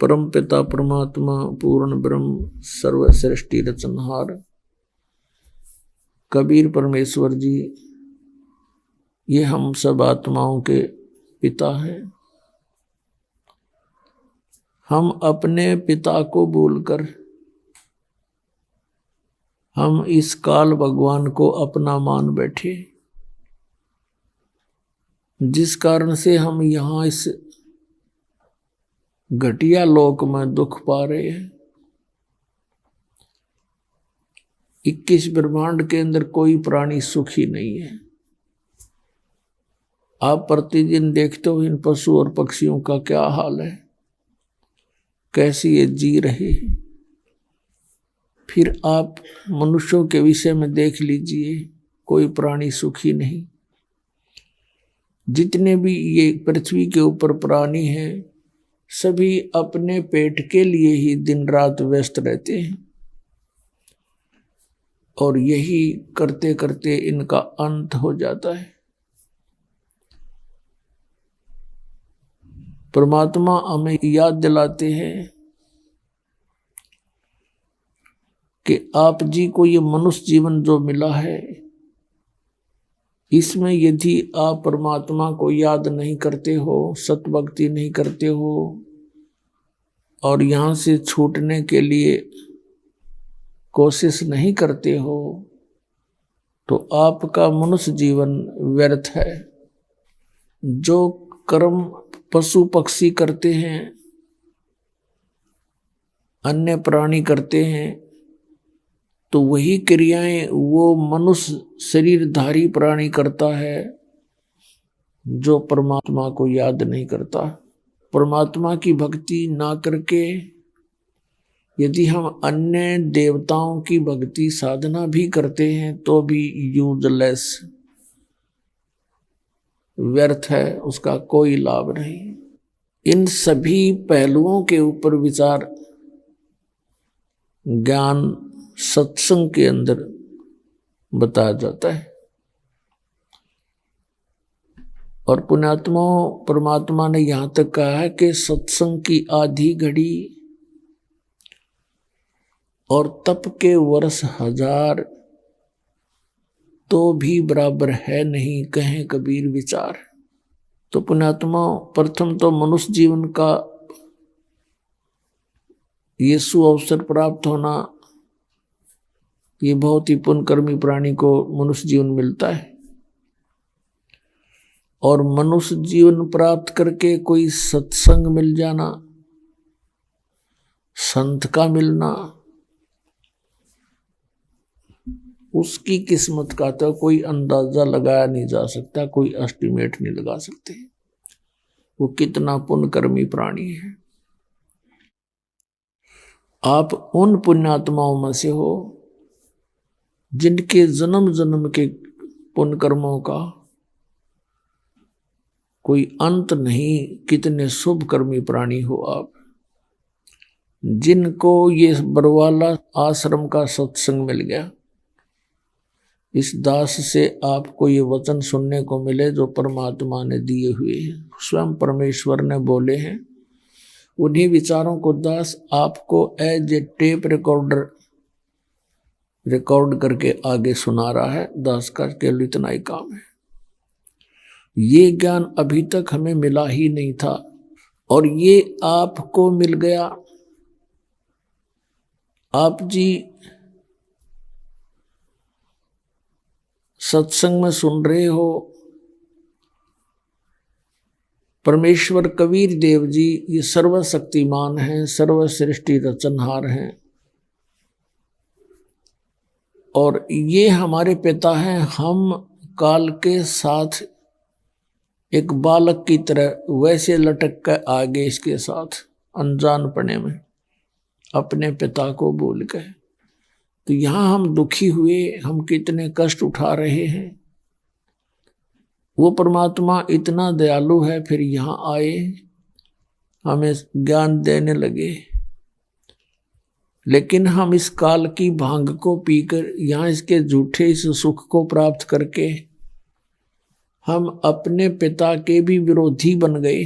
परम पिता परमात्मा पूर्ण ब्रह्म सर्वसृष्टि रचनहार कबीर परमेश्वर जी, ये हम सब आत्माओं के पिता हैं। हम अपने पिता को भूलकर हम इस काल भगवान को अपना मान बैठे, जिस कारण से हम यहाँ इस घटिया लोक में दुख पा रहे हैं। 21 ब्रह्मांड के अंदर कोई प्राणी सुखी नहीं है। आप प्रतिदिन देखते हो इन पशु और पक्षियों का क्या हाल है, कैसी ये जी रहे हैं। फिर आप मनुष्यों के विषय में देख लीजिए, कोई प्राणी सुखी नहीं। जितने भी ये पृथ्वी के ऊपर प्राणी हैं, सभी अपने पेट के लिए ही दिन रात व्यस्त रहते हैं और यही करते करते इनका अंत हो जाता है। परमात्मा हमें याद दिलाते हैं कि आप जी को ये मनुष्य जीवन जो मिला है, इसमें यदि आप परमात्मा को याद नहीं करते हो, सतभक्ति नहीं करते हो और यहाँ से छूटने के लिए कोशिश नहीं करते हो, तो आपका मनुष्य जीवन व्यर्थ है। जो कर्म पशु पक्षी करते हैं, अन्य प्राणी करते हैं, तो वही क्रियाएं वो मनुष्य शरीरधारी प्राणी करता है जो परमात्मा को याद नहीं करता। परमात्मा की भक्ति ना करके यदि हम अन्य देवताओं की भक्ति साधना भी करते हैं तो भी यूजलेस, व्यर्थ है, उसका कोई लाभ नहीं। इन सभी पहलुओं के ऊपर विचार ज्ञान सत्संग के अंदर बताया जाता है। और पुण्यात्माओं, परमात्मा ने यहां तक कहा है कि सत्संग की आधी घड़ी और तप के वर्ष 1000 तो भी बराबर है नहीं, कहें कबीर विचार। तो पुण्यात्माओं, प्रथम तो मनुष्य जीवन का ये सुअवसर प्राप्त होना, ये बहुत ही पुण्यकर्मी प्राणी को मनुष्य जीवन मिलता है। और मनुष्य जीवन प्राप्त करके कोई सत्संग मिल जाना, संत का मिलना, उसकी किस्मत का तो कोई अंदाजा लगाया नहीं जा सकता, कोई एस्टिमेट नहीं लगा सकते वो कितना पुण्यकर्मी प्राणी है। आप उन पुण्यात्माओं में से हो जिनके जन्म जन्म के पुण्य कर्मों का कोई अंत नहीं। कितने शुभ कर्मी प्राणी हो आप, जिनको ये बरवाला आश्रम का सत्संग मिल गया। इस दास से आपको ये वचन सुनने को मिले जो परमात्मा ने दिए हुए हैं, स्वयं परमेश्वर ने बोले हैं। उन्हीं विचारों को दास आपको as a tape recorder record करके आगे सुना रहा है। दास का केवल इतना ही काम है। ये ज्ञान अभी तक हमें मिला ही नहीं था और ये आपको मिल गया। आप जी सत्संग में सुन रहे हो। परमेश्वर कबीर देव जी ये सर्वशक्तिमान हैं, सर्वसृष्टि रचनहार हैं और ये हमारे पिता हैं। हम काल के साथ एक बालक की तरह वैसे लटक कर आगे इसके साथ अनजान पने में अपने पिता को भूल गए। तो यहाँ हम दुखी हुए, हम कितने कष्ट उठा रहे हैं। वो परमात्मा इतना दयालु है, फिर यहाँ आए, हमें ज्ञान देने लगे। लेकिन हम इस काल की भांग को पीकर यहाँ इसके झूठे इस सुख को प्राप्त करके हम अपने पिता के भी विरोधी बन गए।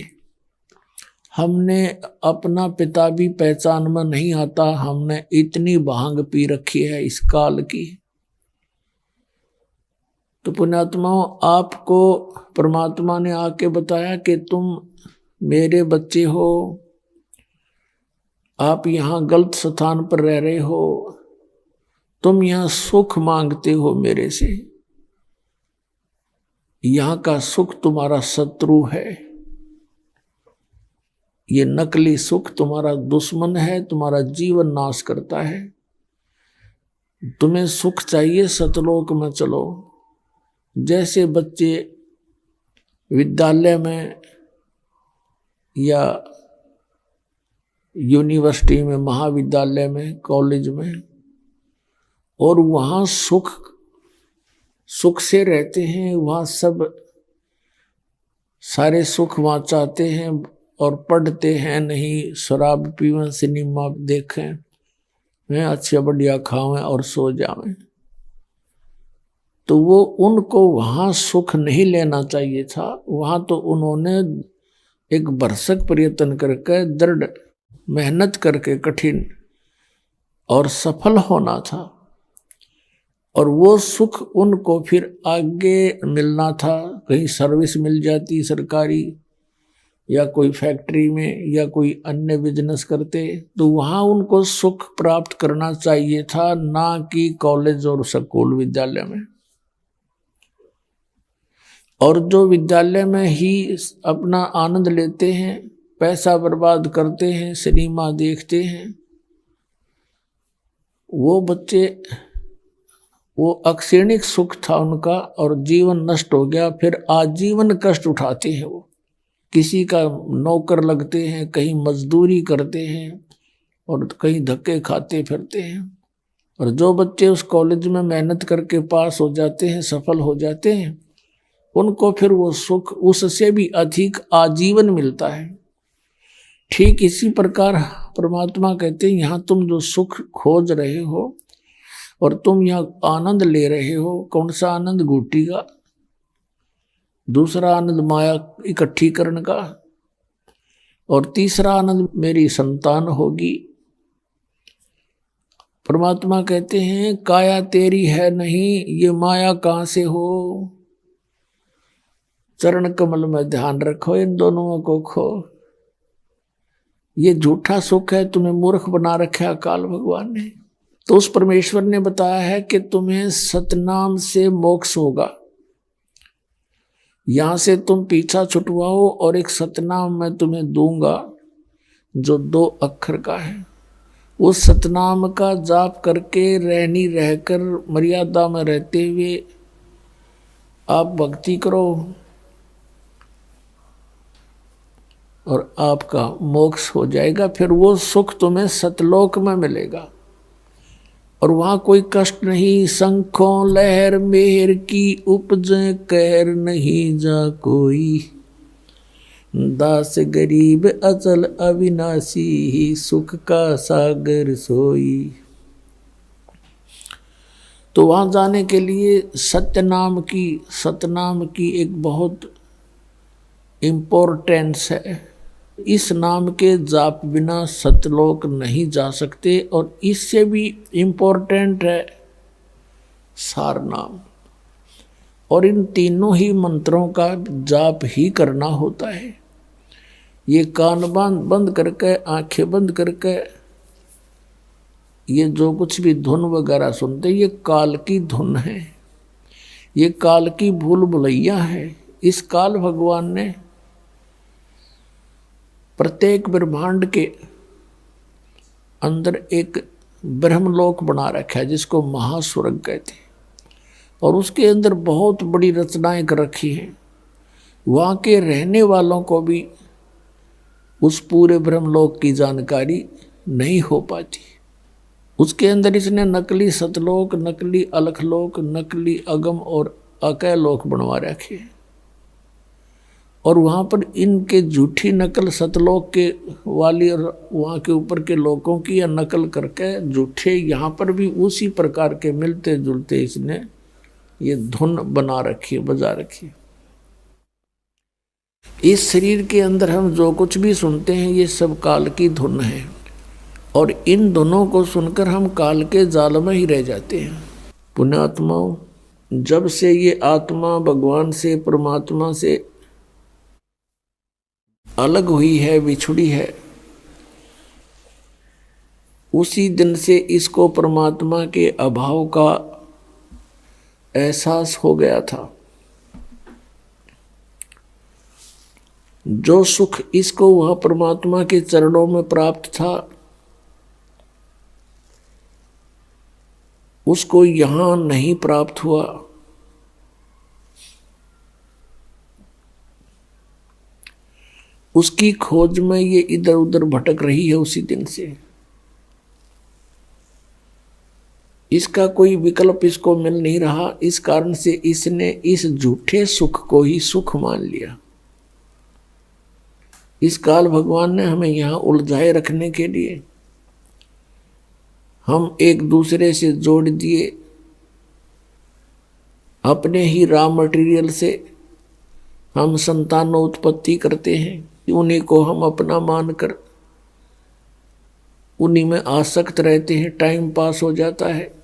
हमने अपना पिता भी पहचान में नहीं आता, हमने इतनी भांग पी रखी है इस काल की। तो पुण्यात्माओं, आपको परमात्मा ने आके बताया कि तुम मेरे बच्चे हो, आप यहाँ गलत स्थान पर रह रहे हो, तुम यहाँ सुख मांगते हो मेरे से, यहाँ का सुख तुम्हारा शत्रु है, ये नकली सुख तुम्हारा दुश्मन है, तुम्हारा जीवन नाश करता है। तुम्हें सुख चाहिए, सतलोक में चलो। जैसे बच्चे विद्यालय में या यूनिवर्सिटी में, महाविद्यालय में, कॉलेज में, और वहाँ सुख से रहते हैं, वहाँ सब सारे सुख वहाँ चाहते हैं और पढ़ते हैं नहीं, शराब पीवें, सिनेमा देखें, अच्छे बढ़िया खावें और सो जावें। तो वो उनको वहाँ सुख नहीं लेना चाहिए था। वहाँ तो उन्होंने एक भरसक प्रयत्न करके, दृढ़ मेहनत करके, कठिन और सफल होना था, और वो सुख उनको फिर आगे मिलना था। कहीं सर्विस मिल जाती सरकारी, या कोई फैक्ट्री में, या कोई अन्य बिजनेस करते, तो वहाँ उनको सुख प्राप्त करना चाहिए था, ना कि कॉलेज और स्कूल विद्यालय में। और जो विद्यालय में ही अपना आनंद लेते हैं, पैसा बर्बाद करते हैं, सिनेमा देखते हैं, वो बच्चे, वो अक्षणिक सुख था उनका और जीवन नष्ट हो गया। फिर आजीवन कष्ट उठाते हैं। वो किसी का नौकर लगते हैं, कहीं मजदूरी करते हैं और कहीं धक्के खाते फिरते हैं। और जो बच्चे उस कॉलेज में मेहनत करके पास हो जाते हैं, सफल हो जाते हैं, उनको फिर वो सुख उससे भी अधिक आजीवन मिलता है। ठीक इसी प्रकार परमात्मा कहते हैं, यहाँ तुम जो सुख खोज रहे हो और तुम यहाँ आनंद ले रहे हो, कौन सा आनंद? घूटी का। दूसरा आनंद माया इकट्ठी करने का, और तीसरा आनंद मेरी संतान होगी। परमात्मा कहते हैं, काया तेरी है नहीं, ये माया कहाँ से हो? चरण कमल में ध्यान रखो, इन दोनों को खो। ये झूठा सुख है, तुम्हें मूर्ख बना रखा काल भगवान ने। तो उस परमेश्वर ने बताया है कि तुम्हें सतनाम से मोक्ष होगा। यहां से तुम पीछा छुटवाओ और एक सतनाम मैं तुम्हें दूंगा जो 2 अक्षर का है। उस सतनाम का जाप करके, रहनी रहकर, मर्यादा में रहते हुए आप भक्ति करो और आपका मोक्ष हो जाएगा। फिर वो सुख तुम्हें सतलोक में मिलेगा और वहां कोई कष्ट नहीं। शंखों लहर मेहर की उपजे, कहर नहीं जा कोई। दास गरीब अचल अविनाशी, सुख का सागर सोई। तो वहां जाने के लिए सतनाम की एक बहुत इम्पोर्टेंस है। इस नाम के जाप बिना सतलोक नहीं जा सकते। और इससे भी इम्पोर्टेंट है सार नाम। और इन तीनों ही मंत्रों का जाप ही करना होता है। ये कान बंद करके, आंखें बंद करके, ये जो कुछ भी धुन वगैरह सुनते, ये काल की धुन है, ये काल की भूल भुलैया है। इस काल भगवान ने प्रत्येक ब्रह्मांड के अंदर एक ब्रह्मलोक बना रखा है जिसको महास्वर्ग कहते हैं, और उसके अंदर बहुत बड़ी रचनाएं कर रखी हैं। वहाँ के रहने वालों को भी उस पूरे ब्रह्मलोक की जानकारी नहीं हो पाती। उसके अंदर इसने नकली सतलोक, नकली अलखलोक, नकली अगम और अकय लोक बनवा रखे हैं। और वहाँ पर इनके झूठी नकल सतलोक के वाली और वहाँ के ऊपर के लोगों की या नकल करके झूठे यहाँ पर भी उसी प्रकार के मिलते जुलते इसने ये धुन बना रखी है, बजा रखी है। इस शरीर के अंदर हम जो कुछ भी सुनते हैं ये सब काल की धुन है, और इन धुनों को सुनकर हम काल के जाल में ही रह जाते हैं। पुण्यात्माओं, जब से ये आत्मा भगवान से, परमात्मा से अलग हुई है, बिछुड़ी है, उसी दिन से इसको परमात्मा के अभाव का एहसास हो गया था। जो सुख इसको वह परमात्मा के चरणों में प्राप्त था, उसको यहां नहीं प्राप्त हुआ। उसकी खोज में ये इधर उधर भटक रही है उसी दिन से। इसका कोई विकल्प इसको मिल नहीं रहा, इस कारण से इसने इस झूठे सुख को ही सुख मान लिया। इस काल भगवान ने हमें यहां उलझाए रखने के लिए हम एक दूसरे से जोड़ दिए, अपने ही रॉ मटेरियल से हम संतानोत्पत्ति करते हैं, उन्हीं को हम अपना मानकर उन्हीं में आसक्त रहते हैं, टाइम पास हो जाता है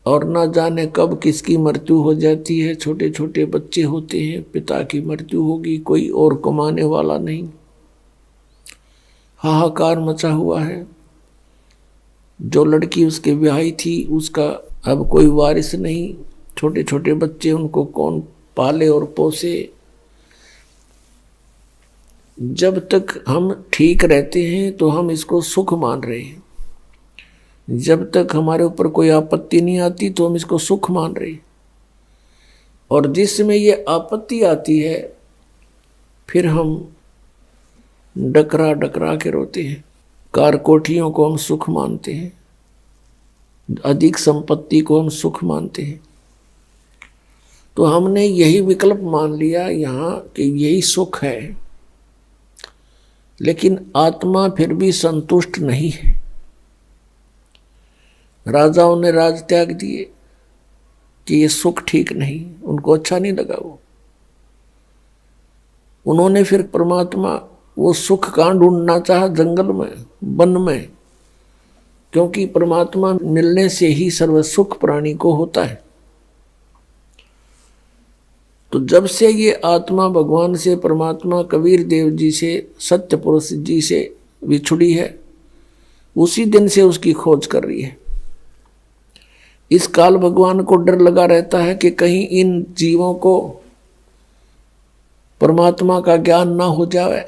और ना जाने कब किसकी मृत्यु हो जाती है। छोटे छोटे बच्चे होते हैं, पिता की मृत्यु होगी, कोई और कमाने वाला नहीं, हाहाकार मचा हुआ है। जो लड़की उसके ब्याही थी उसका अब कोई वारिस नहीं, छोटे छोटे बच्चे, उनको कौन पाले और पोसे। जब तक हम ठीक रहते हैं तो हम इसको सुख मान रहे हैं, जब तक हमारे ऊपर कोई आपत्ति नहीं आती तो हम इसको सुख मान रहे हैं, और जिसमें ये आपत्ति आती है फिर हम डकरा डकरा के रोते हैं। कार कोठियों को हम सुख मानते हैं, अधिक संपत्ति को हम सुख मानते हैं। तो हमने यही विकल्प मान लिया यहाँ कि यही सुख है, लेकिन आत्मा फिर भी संतुष्ट नहीं है। राजाओं ने राज त्याग दिए कि ये सुख ठीक नहीं, उनको अच्छा नहीं लगा वो। उन्होंने फिर परमात्मा वो सुख कहाँ ढूंढना चाहा? जंगल में, वन में, क्योंकि परमात्मा मिलने से ही सर्व सुख प्राणी को होता है। तो जब से ये आत्मा भगवान से, परमात्मा कबीर देव जी से, सत्य पुरुष जी से बिछुड़ी है, उसी दिन से उसकी खोज कर रही है। इस काल भगवान को डर लगा रहता है कि कहीं इन जीवों को परमात्मा का ज्ञान ना हो जाए।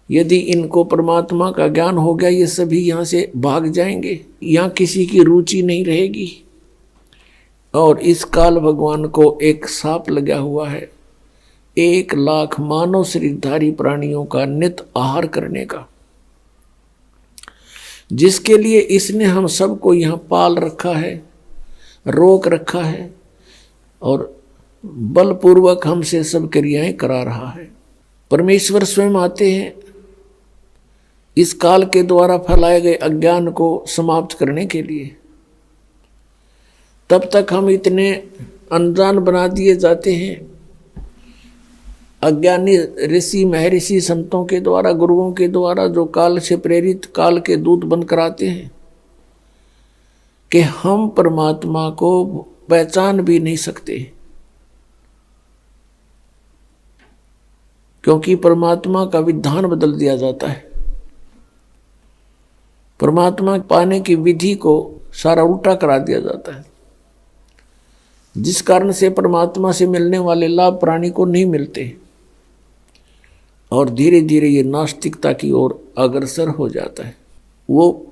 यदि इनको परमात्मा का ज्ञान हो गया, ये सभी यहाँ से भाग जाएंगे, यहाँ किसी की रुचि नहीं रहेगी। और इस काल भगवान को एक साप लगा हुआ है, 1,00,000 मानव शरीरधारी प्राणियों का नित आहार करने का, जिसके लिए इसने हम सबको यहाँ पाल रखा है, रोक रखा है, और बलपूर्वक हमसे सब क्रियाएं करा रहा है। परमेश्वर स्वयं आते हैं इस काल के द्वारा फैलाए गए अज्ञान को समाप्त करने के लिए। तब तक हम इतने अनजान बना दिए जाते हैं अज्ञानी ऋषि महर्षि संतों के द्वारा, गुरुओं के द्वारा, जो काल से प्रेरित काल के दूत बनकर आते हैं, कि हम परमात्मा को पहचान भी नहीं सकते, क्योंकि परमात्मा का विधान बदल दिया जाता है। परमात्मा पाने की विधि को सारा उल्टा करा दिया जाता है, जिस कारण से परमात्मा से मिलने वाले लाभ प्राणी को नहीं मिलते, और धीरे धीरे ये नास्तिकता की ओर अग्रसर हो जाता है। वो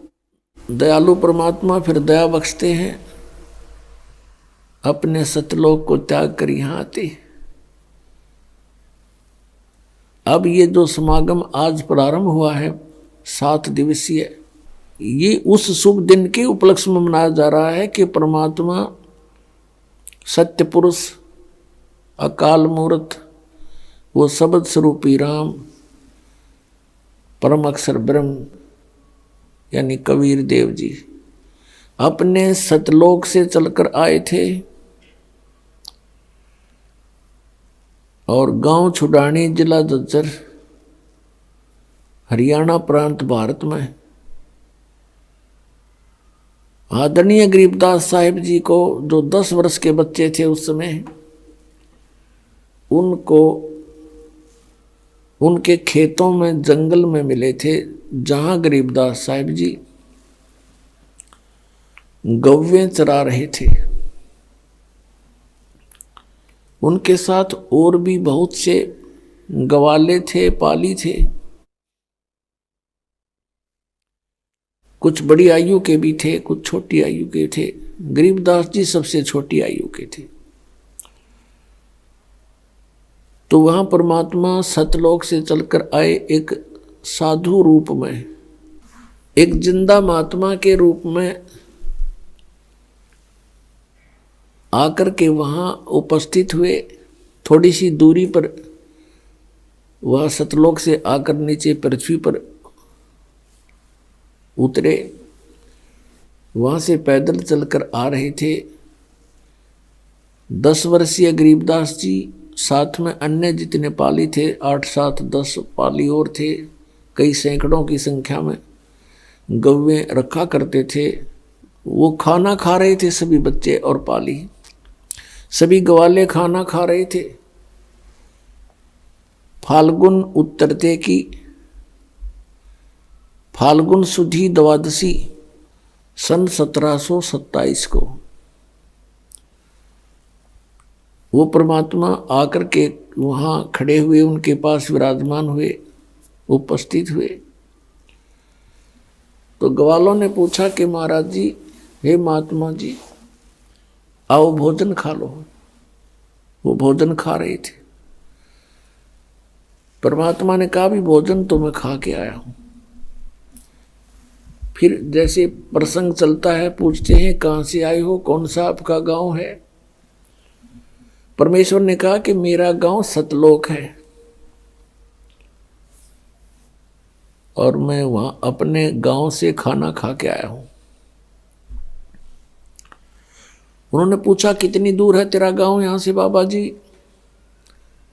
दयालु परमात्मा फिर दया बख्शते हैं, अपने सतलोक को त्याग कर यहाँ आते। अब ये जो समागम आज प्रारंभ हुआ है 7 दिवसीय, ये उस शुभ दिन के उपलक्ष्य में मनाया जा रहा है कि परमात्मा सत्य पुरुष, अकाल मूर्त, वो शब्द स्वरूपी राम, परम अक्षर ब्रह्म यानी कबीर देव जी अपने सतलोक से चलकर आए थे और गांव छुडानी, जिला झज्जर, हरियाणा प्रांत, भारत में। आदरणीय गरीबदास साहिब जी को जो 10 वर्ष के बच्चे थे उस समय, उनको उनके खेतों में, जंगल में मिले थे, जहां गरीबदास साहिब जी गौवें चरा रहे थे। उनके साथ और भी बहुत से गवाले थे, पाली थे, कुछ बड़ी आयु के भी थे, कुछ छोटी आयु के थे। गरीबदास जी सबसे छोटी आयु के थे। तो वहां परमात्मा सतलोक से चलकर आए एक साधु रूप में, एक जिंदा महात्मा के रूप में आकर के वहां उपस्थित हुए। थोड़ी सी दूरी पर वह सतलोक से आकर नीचे पृथ्वी पर उतरे। वहां से पैदल चलकर आ रहे थे। 10 वर्षीय गरीबदास जी, साथ में अन्य जितने पाली थे, 8, 7, 10 पाली और थे, कई सैकड़ों की संख्या में गौवें रखा करते थे। वो खाना खा रहे थे, सभी बच्चे और पाली, सभी गवाले खाना खा रहे थे। फाल्गुन उत्तरते की, फाल्गुन सुधी द्वादशी सन 1727 को वो परमात्मा आकर के वहां खड़े हुए, उनके पास विराजमान हुए, उपस्थित हुए। तो ग्वालों ने पूछा कि महाराज जी, हे महात्मा जी, आओ भोजन खा लो। वो भोजन खा रहे थे। परमात्मा ने कहा, भी भोजन तो मैं खा के आया हूं। फिर जैसे प्रसंग चलता है, पूछते हैं कहां से आए हो, कौन सा आपका गांव है। परमेश्वर ने कहा कि मेरा गांव सतलोक है और मैं वहां अपने गांव से खाना खा के आया हूं। उन्होंने पूछा, कितनी दूर है तेरा गांव यहां से बाबा जी।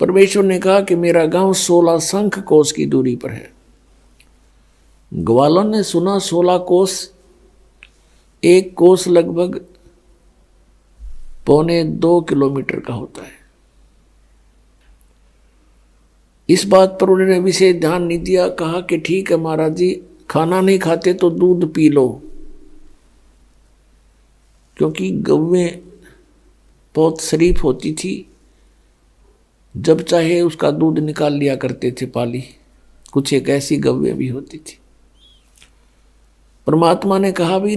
परमेश्वर ने कहा कि मेरा गांव 16 शंख कोस की दूरी पर है। ग्वालों ने सुना 16 कोस, एक कोस लगभग 1.25 किलोमीटर का होता है। इस बात पर उन्होंने विशेष ध्यान नहीं दिया। कहा कि ठीक है महाराज जी, खाना नहीं खाते तो दूध पी लो, क्योंकि गौवें बहुत शरीफ होती थी, जब चाहे उसका दूध निकाल लिया करते थे पाली। कुछ एक ऐसी गौवें भी होती थी। परमात्मा ने कहा, भी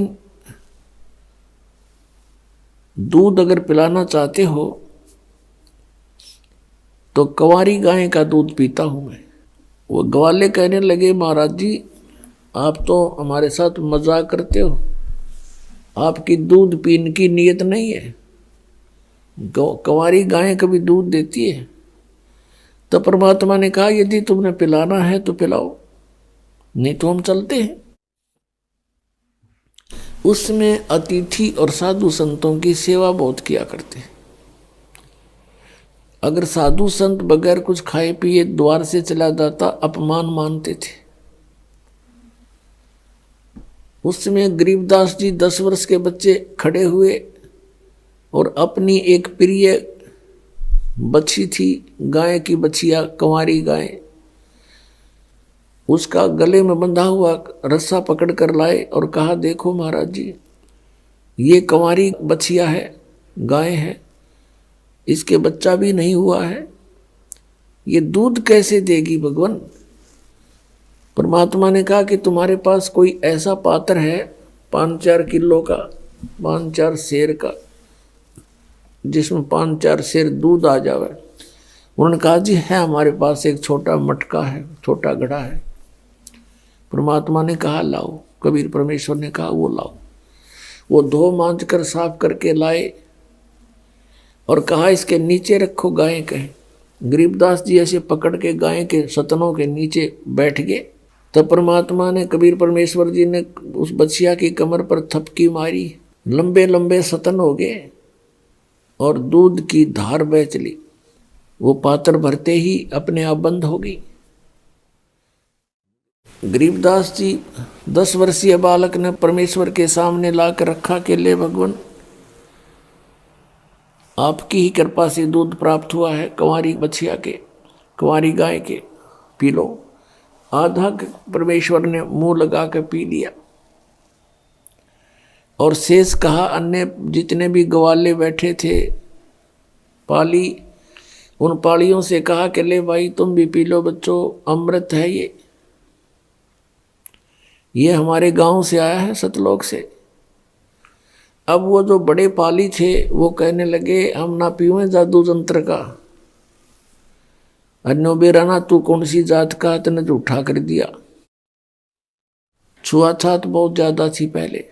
दूध अगर पिलाना चाहते हो तो कंवारी गाय का दूध पीता हूं मैं। वो ग्वाले कहने लगे, महाराज जी आप तो हमारे साथ मजाक करते हो, आपकी दूध पीने की नीयत नहीं है। कंवारी गाय कभी दूध देती है? तो परमात्मा ने कहा, यदि तुमने पिलाना है तो पिलाओ, नहीं तो हम चलते हैं। उसमें अतिथि और साधु संतों की सेवा बहुत किया करते हैं। अगर साधु संत बगैर कुछ खाए पिए द्वार से चला जाता, अपमान मानते थे। उस समय गरीबदास जी 10 वर्ष के बच्चे खड़े हुए और अपनी एक प्रिय बच्ची थी, गाय की बच्चिया, कंवारी गाय, उसका गले में बंधा हुआ रस्सा पकड़ कर लाए और कहा, देखो महाराज जी, ये कंवारी बच्चिया है, गाय है, इसके बच्चा भी नहीं हुआ है, ये दूध कैसे देगी भगवान। परमात्मा ने कहा कि तुम्हारे पास कोई ऐसा पात्र है 5-4 किलो का, 5-4 सेर का, जिसमें 5-4 सेर दूध आ जावे। उन्होंने कहा, जी है हमारे पास एक छोटा मटका है, छोटा घड़ा है। परमात्मा ने कहा, लाओ। कबीर परमेश्वर ने कहा, वो लाओ। वो धो मांझ कर साफ करके लाए और कहा, इसके नीचे रखो गाय के। गरीबदास जी ऐसे पकड़ के गाय के सतनों के नीचे बैठ गए। तब परमात्मा ने, कबीर परमेश्वर जी ने उस बच्चिया की कमर पर थपकी मारी, लंबे लंबे सतन हो गए और दूध की धार बह चली। वो पात्र भरते ही अपने आप बंद हो गई। गरीबदास जी 10 वर्षीय बालक ने परमेश्वर के सामने लाकर रखा कि ले भगवान, आपकी ही कृपा से दूध प्राप्त हुआ है, कंवारी बछिया के, कंवारी गाय के, पी लो। आधा परमेश्वर ने मुंह लगा कर पी लिया और शेष कहा अन्य जितने भी ग्वाले बैठे थे पाली, उन पालियों से कहा कि ले भाई तुम भी पी लो बच्चों, अमृत है ये हमारे गांव से आया है सतलोक से। अब वो जो बड़े पाली थे वो कहने लगे हम ना पीवें जादू जंत्र का। अन्नो बेराना तू कौन सी जात का, तने झूठा कर दिया। छुआछात बहुत ज्यादा थी पहले।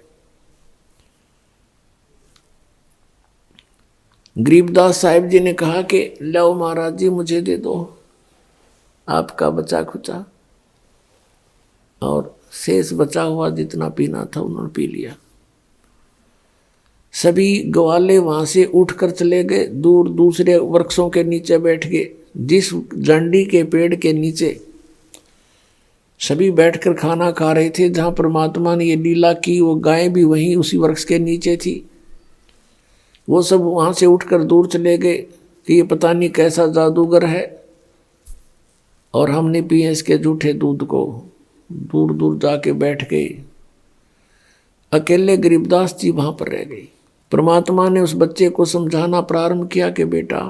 गरीबदास साहिब जी ने कहा कि लो महाराज जी मुझे दे दो आपका बचा खुचा, और शेष बचा हुआ जितना पीना था उन्होंने पी लिया। सभी ग्वाले वहां से उठकर चले गए, दूर दूसरे वृक्षों के नीचे बैठ गए। जिस जंडी के पेड़ के नीचे सभी बैठकर खाना खा रहे थे, जहां परमात्मा ने ये लीला की, वो गाय भी वहीं उसी वृक्ष के नीचे थी। वो सब वहां से उठकर दूर चले गए कि ये पता नहीं कैसा जादूगर है और हमने पिए इसके झूठे दूध को। दूर दूर जाके बैठ गए। अकेले गरीबदास जी वहां पर रह गए। परमात्मा ने उस बच्चे को समझाना प्रारंभ किया कि बेटा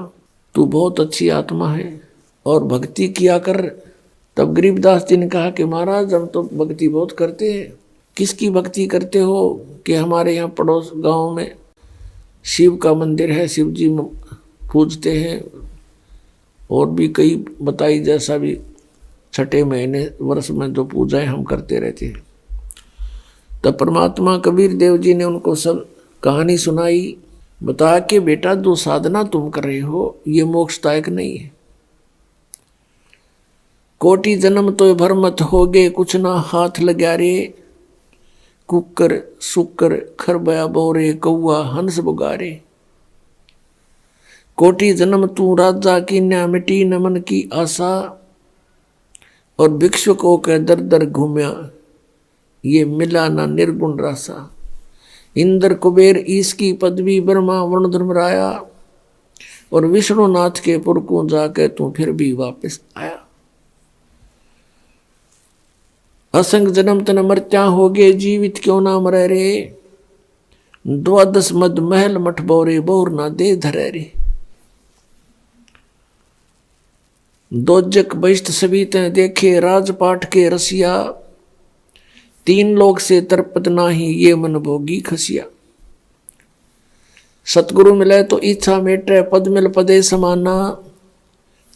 तू बहुत अच्छी आत्मा है और भक्ति किया कर। तब गरीबदास जी ने कहा कि महाराज हम तो भक्ति बहुत करते हैं। किसकी भक्ति करते हो? कि हमारे यहाँ पड़ोस गांव में शिव का मंदिर है, शिव जी पूजते हैं, और भी कई बताई जैसा भी छठे महीने वर्ष में जो पूजाएं हम करते रहते हैं। तब परमात्मा कबीर देव जी ने उनको सब कहानी सुनाई, बताया कि बेटा जो साधना तुम कर रहे हो ये मोक्षदायक नहीं है। कोटि जन्म तो भर मत होगे, कुछ ना हाथ लगा रे। कुकर सुकर खरबया बोरे, कौआ हंस बुगारे। कोटि जन्म तू राजा की न्या, मिटी न मन की आशा। और भिक्षुकों के दर दर घूमया, ये मिला ना निर्गुण रासा। इंद्र कुबेर ईश की पदवी, ब्रह्मा वरुण धर्मराया। और विष्णुनाथ के पुर को जाके तू फिर भी वापस आया। असंग जन्म तन मरत्या होगे, जीवित क्यों ना मरे रे। द्वादश मद महल मठ बोरे, बोर ना दे धरे रे। दोजक बहिष्ठ सभी ते देखे, राजपाट के रसिया। तीन लोग से तरपत नाही, ये मन भोगी खसिया। सतगुरु मिले तो इच्छा मेटे, पद मिल पदे समाना।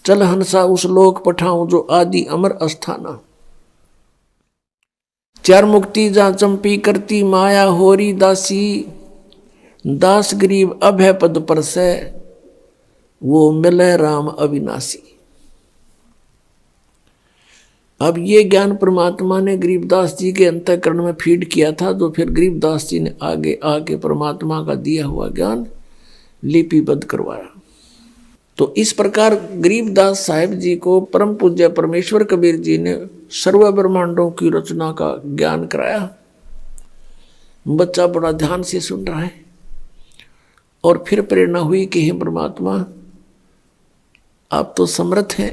चल हंसा उस लोक पठाऊं, जो आदि अमर अस्थाना। चार मुक्ति जा चंपी करती, माया होरी दासी। दास गरीब अभय पद पर से, वो मिले राम अविनाशी। अब ये ज्ञान परमात्मा ने गरीबदास जी के अंतःकरण में फीड किया था, तो फिर गरीबदास जी ने आगे आके परमात्मा का दिया हुआ ज्ञान लिपिबद्ध करवाया। तो इस प्रकार गरीबदास साहिब जी को परम पूज्य परमेश्वर कबीर जी ने सर्व ब्रह्मांडों की रचना का ज्ञान कराया। बच्चा बड़ा ध्यान से सुन रहा है और फिर प्रेरणा हुई कि हे परमात्मा आप तो समर्थ हैं।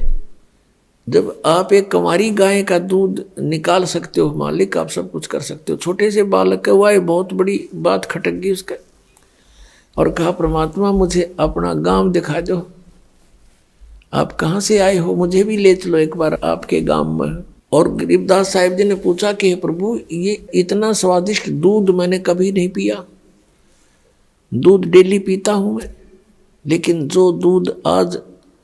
जब आप एक कंवारी गाय का दूध निकाल सकते हो मालिक, आप सब कुछ कर सकते हो। छोटे से बालक का हुआ, बहुत बड़ी बात खटक गई उसका, और कहा परमात्मा मुझे अपना गांव दिखा दो, आप कहाँ से आए हो, मुझे भी ले चलो एक बार आपके गांव में। और गरीबदास साहिब जी ने पूछा कि प्रभु ये इतना स्वादिष्ट दूध मैंने कभी नहीं पिया। दूध डेली पीता हूं मैं, लेकिन जो दूध आज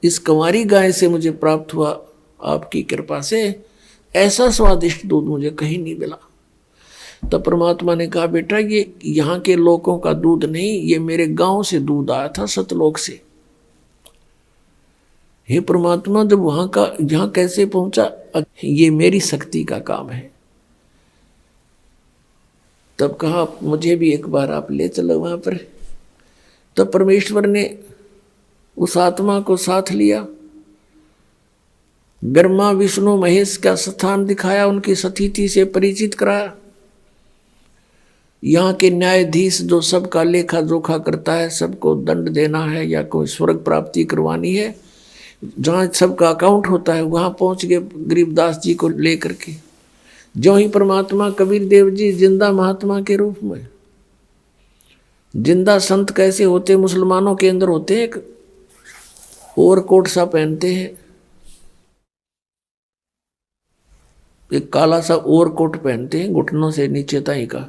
इस कंवारी गाय से मुझे प्राप्त हुआ आपकी कृपा से, ऐसा स्वादिष्ट दूध मुझे कहीं नहीं मिला। तब परमात्मा ने कहा बेटा ये यहाँ के लोगों का दूध नहीं, ये मेरे गांव से दूध आया था, सतलोक से। हे परमात्मा जब वहां का यहाँ कैसे पहुंचा, ये मेरी शक्ति का काम है। तब कहा मुझे भी एक बार आप ले चलो वहां पर। तब परमेश्वर ने उस आत्मा को साथ लिया, ब्रह्मा विष्णु महेश का स्थान दिखाया, उनकी सतीथि से परिचित कराया। यहाँ के न्यायाधीश जो सबका लेखा जोखा करता है, सबको दंड देना है या कोई स्वर्ग प्राप्ति करवानी है, जहाँ सबका अकाउंट होता है, वहाँ पहुँच गए गरीबदास जी को लेकर के। जो ही परमात्मा कबीर देव जी जिंदा महात्मा के रूप में, जिंदा संत कैसे होते, मुसलमानों के अंदर होते हैं, एक ओवरकोट सा पहनते हैं, एक काला सा ओवरकोट पहनते हैं घुटनों से नीचे तक का,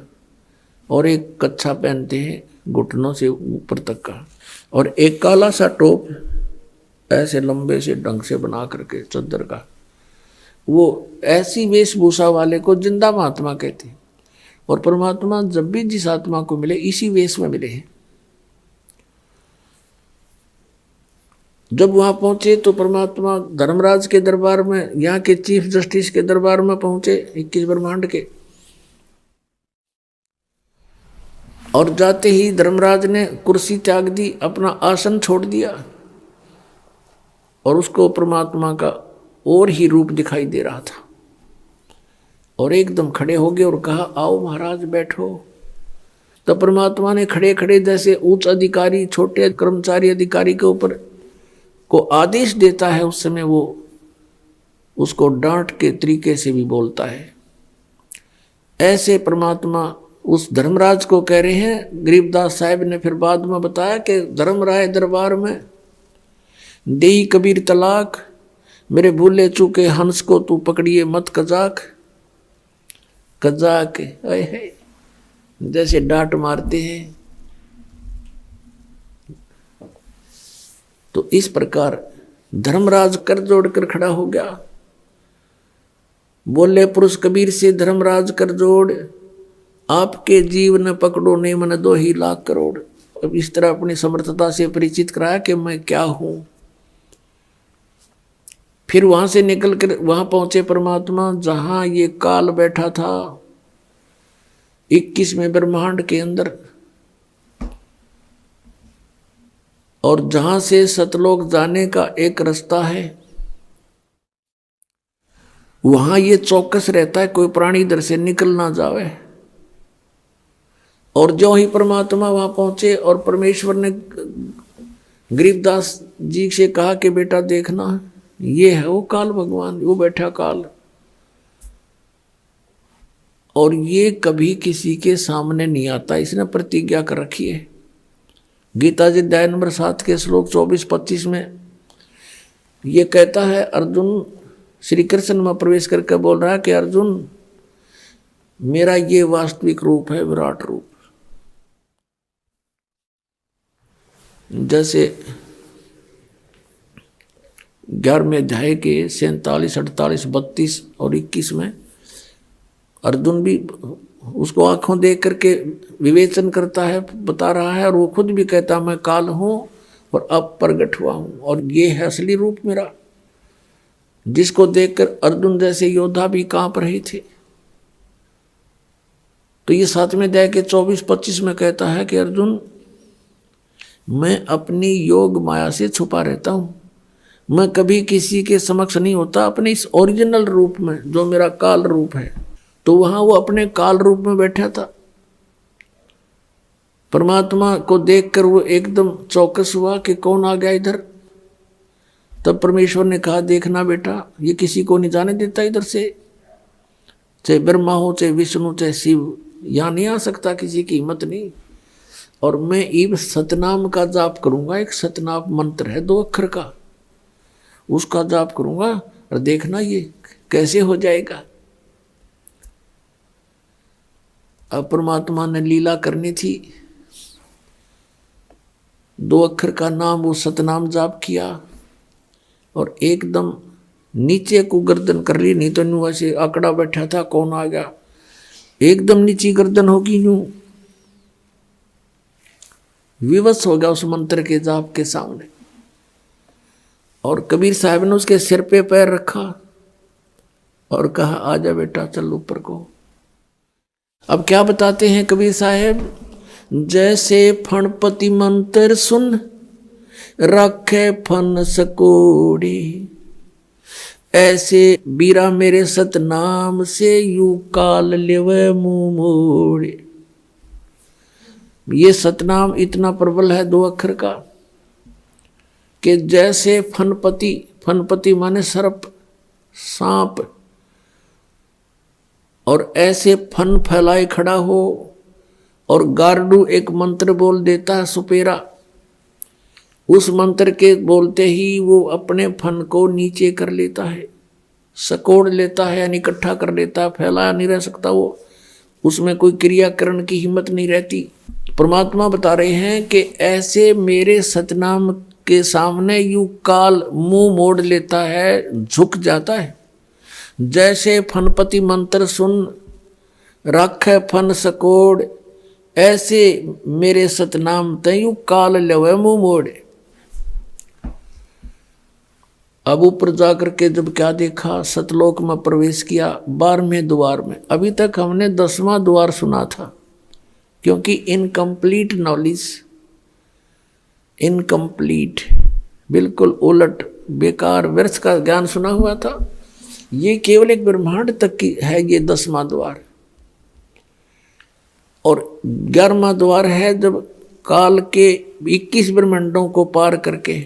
और एक कच्छा पहनते हैं घुटनों से ऊपर तक का, और एक काला सा टोप ऐसे लंबे से ढंग से बना करके चद्दर का, वो ऐसी वेशभूषा वाले को जिंदा महात्मा कहते हैं। और परमात्मा जब भी जिस आत्मा को मिले इसी वेश में मिले हैं। जब वहां पहुंचे तो परमात्मा धर्मराज के दरबार में, यहाँ के चीफ जस्टिस के दरबार में पहुंचे 21 ब्रह्मांड के, और जाते ही धर्मराज ने कुर्सी त्याग दी, अपना आसन छोड़ दिया, और उसको परमात्मा का और ही रूप दिखाई दे रहा था, और एकदम खड़े हो गए और कहा, आओ महाराज बैठो। तो परमात्मा ने खड़े खड़े जैसे उच्च अधिकारी छोटे कर्मचारी अधिकारी के ऊपर को आदेश देता है, उस समय वो उसको डांट के तरीके से भी बोलता है। ऐसे परमात्मा उस धर्मराज को कह रहे हैं। गरीबदास साहब ने फिर बाद में बताया कि धर्मराय दरबार में देई कबीर तलाक, मेरे भूले चूके हंस को तू पकड़िए मत कजाक। कजाक जैसे डांट मारते हैं। तो इस प्रकार धर्मराज कर जोड़कर खड़ा हो गया। बोले पुरुष कबीर से धर्मराज कर जोड़, आपके जीव न पकड़ो ने मन 2 ही लाख करोड़। अब इस तरह अपनी समर्थता से परिचित कराया कि मैं क्या हूं। फिर वहां से निकल कर वहां पहुंचे परमात्मा जहां ये काल बैठा था 21वें ब्रह्मांड के अंदर, और जहां से सतलोक जाने का एक रास्ता है, वहां ये चौकस रहता है कोई प्राणी इधर से निकल ना जावे। और जो ही परमात्मा वहां पहुंचे और परमेश्वर ने गरीबदास जी से कहा कि बेटा देखना, ये है वो काल भगवान, वो बैठा काल, और ये कभी किसी के सामने नहीं आता, इसने प्रतिज्ञा कर रखी है। गीता जी अध्याय नंबर 7 के श्लोक 24-25 में ये कहता है, अर्जुन श्री कृष्ण में प्रवेश करके बोल रहा है कि अर्जुन मेरा ये वास्तविक रूप है, विराट रूप। जैसे 11वें अध्याय के 47, 48, 32 और 21 में अर्जुन भी उसको आंखों देख करके विवेचन करता है, बता रहा है, और वो खुद भी कहता मैं काल हूं और अब प्रगट हुआ हूं, और ये है असली रूप मेरा, जिसको देखकर अर्जुन जैसे योद्धा भी कांप रहे थे। तो ये 7वें अध्याय के 24-25 में कहता है कि अर्जुन मैं अपनी योग माया से छुपा रहता हूं, मैं कभी किसी के समक्ष नहीं होता अपने इस ओरिजिनल रूप में जो मेरा काल रूप है। तो वहां वो अपने काल रूप में बैठा था। परमात्मा को देखकर वो एकदम चौकस हुआ कि कौन आ गया इधर। तब परमेश्वर ने कहा, देखना बेटा, ये किसी को नहीं जाने देता इधर से, चाहे ब्रह्मा हो, चाहे विष्णु, चाहे शिव, यहां नहीं आ सकता, किसी की हिम्मत नहीं। और मैं ईब सतनाम का जाप करूंगा, एक सतनाम मंत्र है 2 अक्षर का, उसका जाप करूंगा, और देखना ये कैसे हो जाएगा। अब परमात्मा ने लीला करनी थी, 2 अक्षर का नाम वो सतनाम जाप किया, और एकदम नीचे को गर्दन कर ली, नहीं तो यूं ऐसे आंकड़ा बैठा था, कौन आ गया, एकदम नीची गर्दन होगी, यूं विवश हो गया उस मंत्र के जाप के सामने। और कबीर साहब ने उसके सिर पे पैर रखा और कहा, आजा बेटा, चल ऊपर को। अब क्या बताते हैं कबीर साहब, जैसे फणपति मंत्र सुन राखे फन सकोड़े। ऐसे बीरा मेरे सतनाम से यू काल लेवे मुंह मोड़े। ये सतनाम इतना प्रबल है 2 अक्षर का कि जैसे फनपति, फनपति माने सर्प, सांप, और ऐसे फन फैलाए खड़ा हो और गारडू एक मंत्र बोल देता है सुपेरा, उस मंत्र के बोलते ही वो अपने फन को नीचे कर लेता है, सकोड़ लेता है, यानी इकट्ठा कर लेता है, फैलाया नहीं रह सकता वो, उसमें कोई क्रियाकरण की हिम्मत नहीं रहती। परमात्मा बता रहे हैं कि ऐसे मेरे सतनाम के सामने यूं काल मुंह मोड़ लेता है, झुक जाता है। जैसे फनपति मंत्र सुन राखे फन सकोड़, ऐसे मेरे सतनाम तयू काल लवे मुंह मोड़े। अब ऊपर जाकर के जब क्या देखा, सतलोक में प्रवेश किया 12वें द्वार में। अभी तक हमने 10वां द्वार सुना था, क्योंकि इनकम्प्लीट नॉलेज, इनकम्प्लीट बिल्कुल उलट बेकार व्यर्थ का ज्ञान सुना हुआ था। ये केवल एक ब्रह्मांड तक की है ये 10वां द्वार, और 11वां द्वार है जब काल के 21 ब्रह्मांडों को पार करके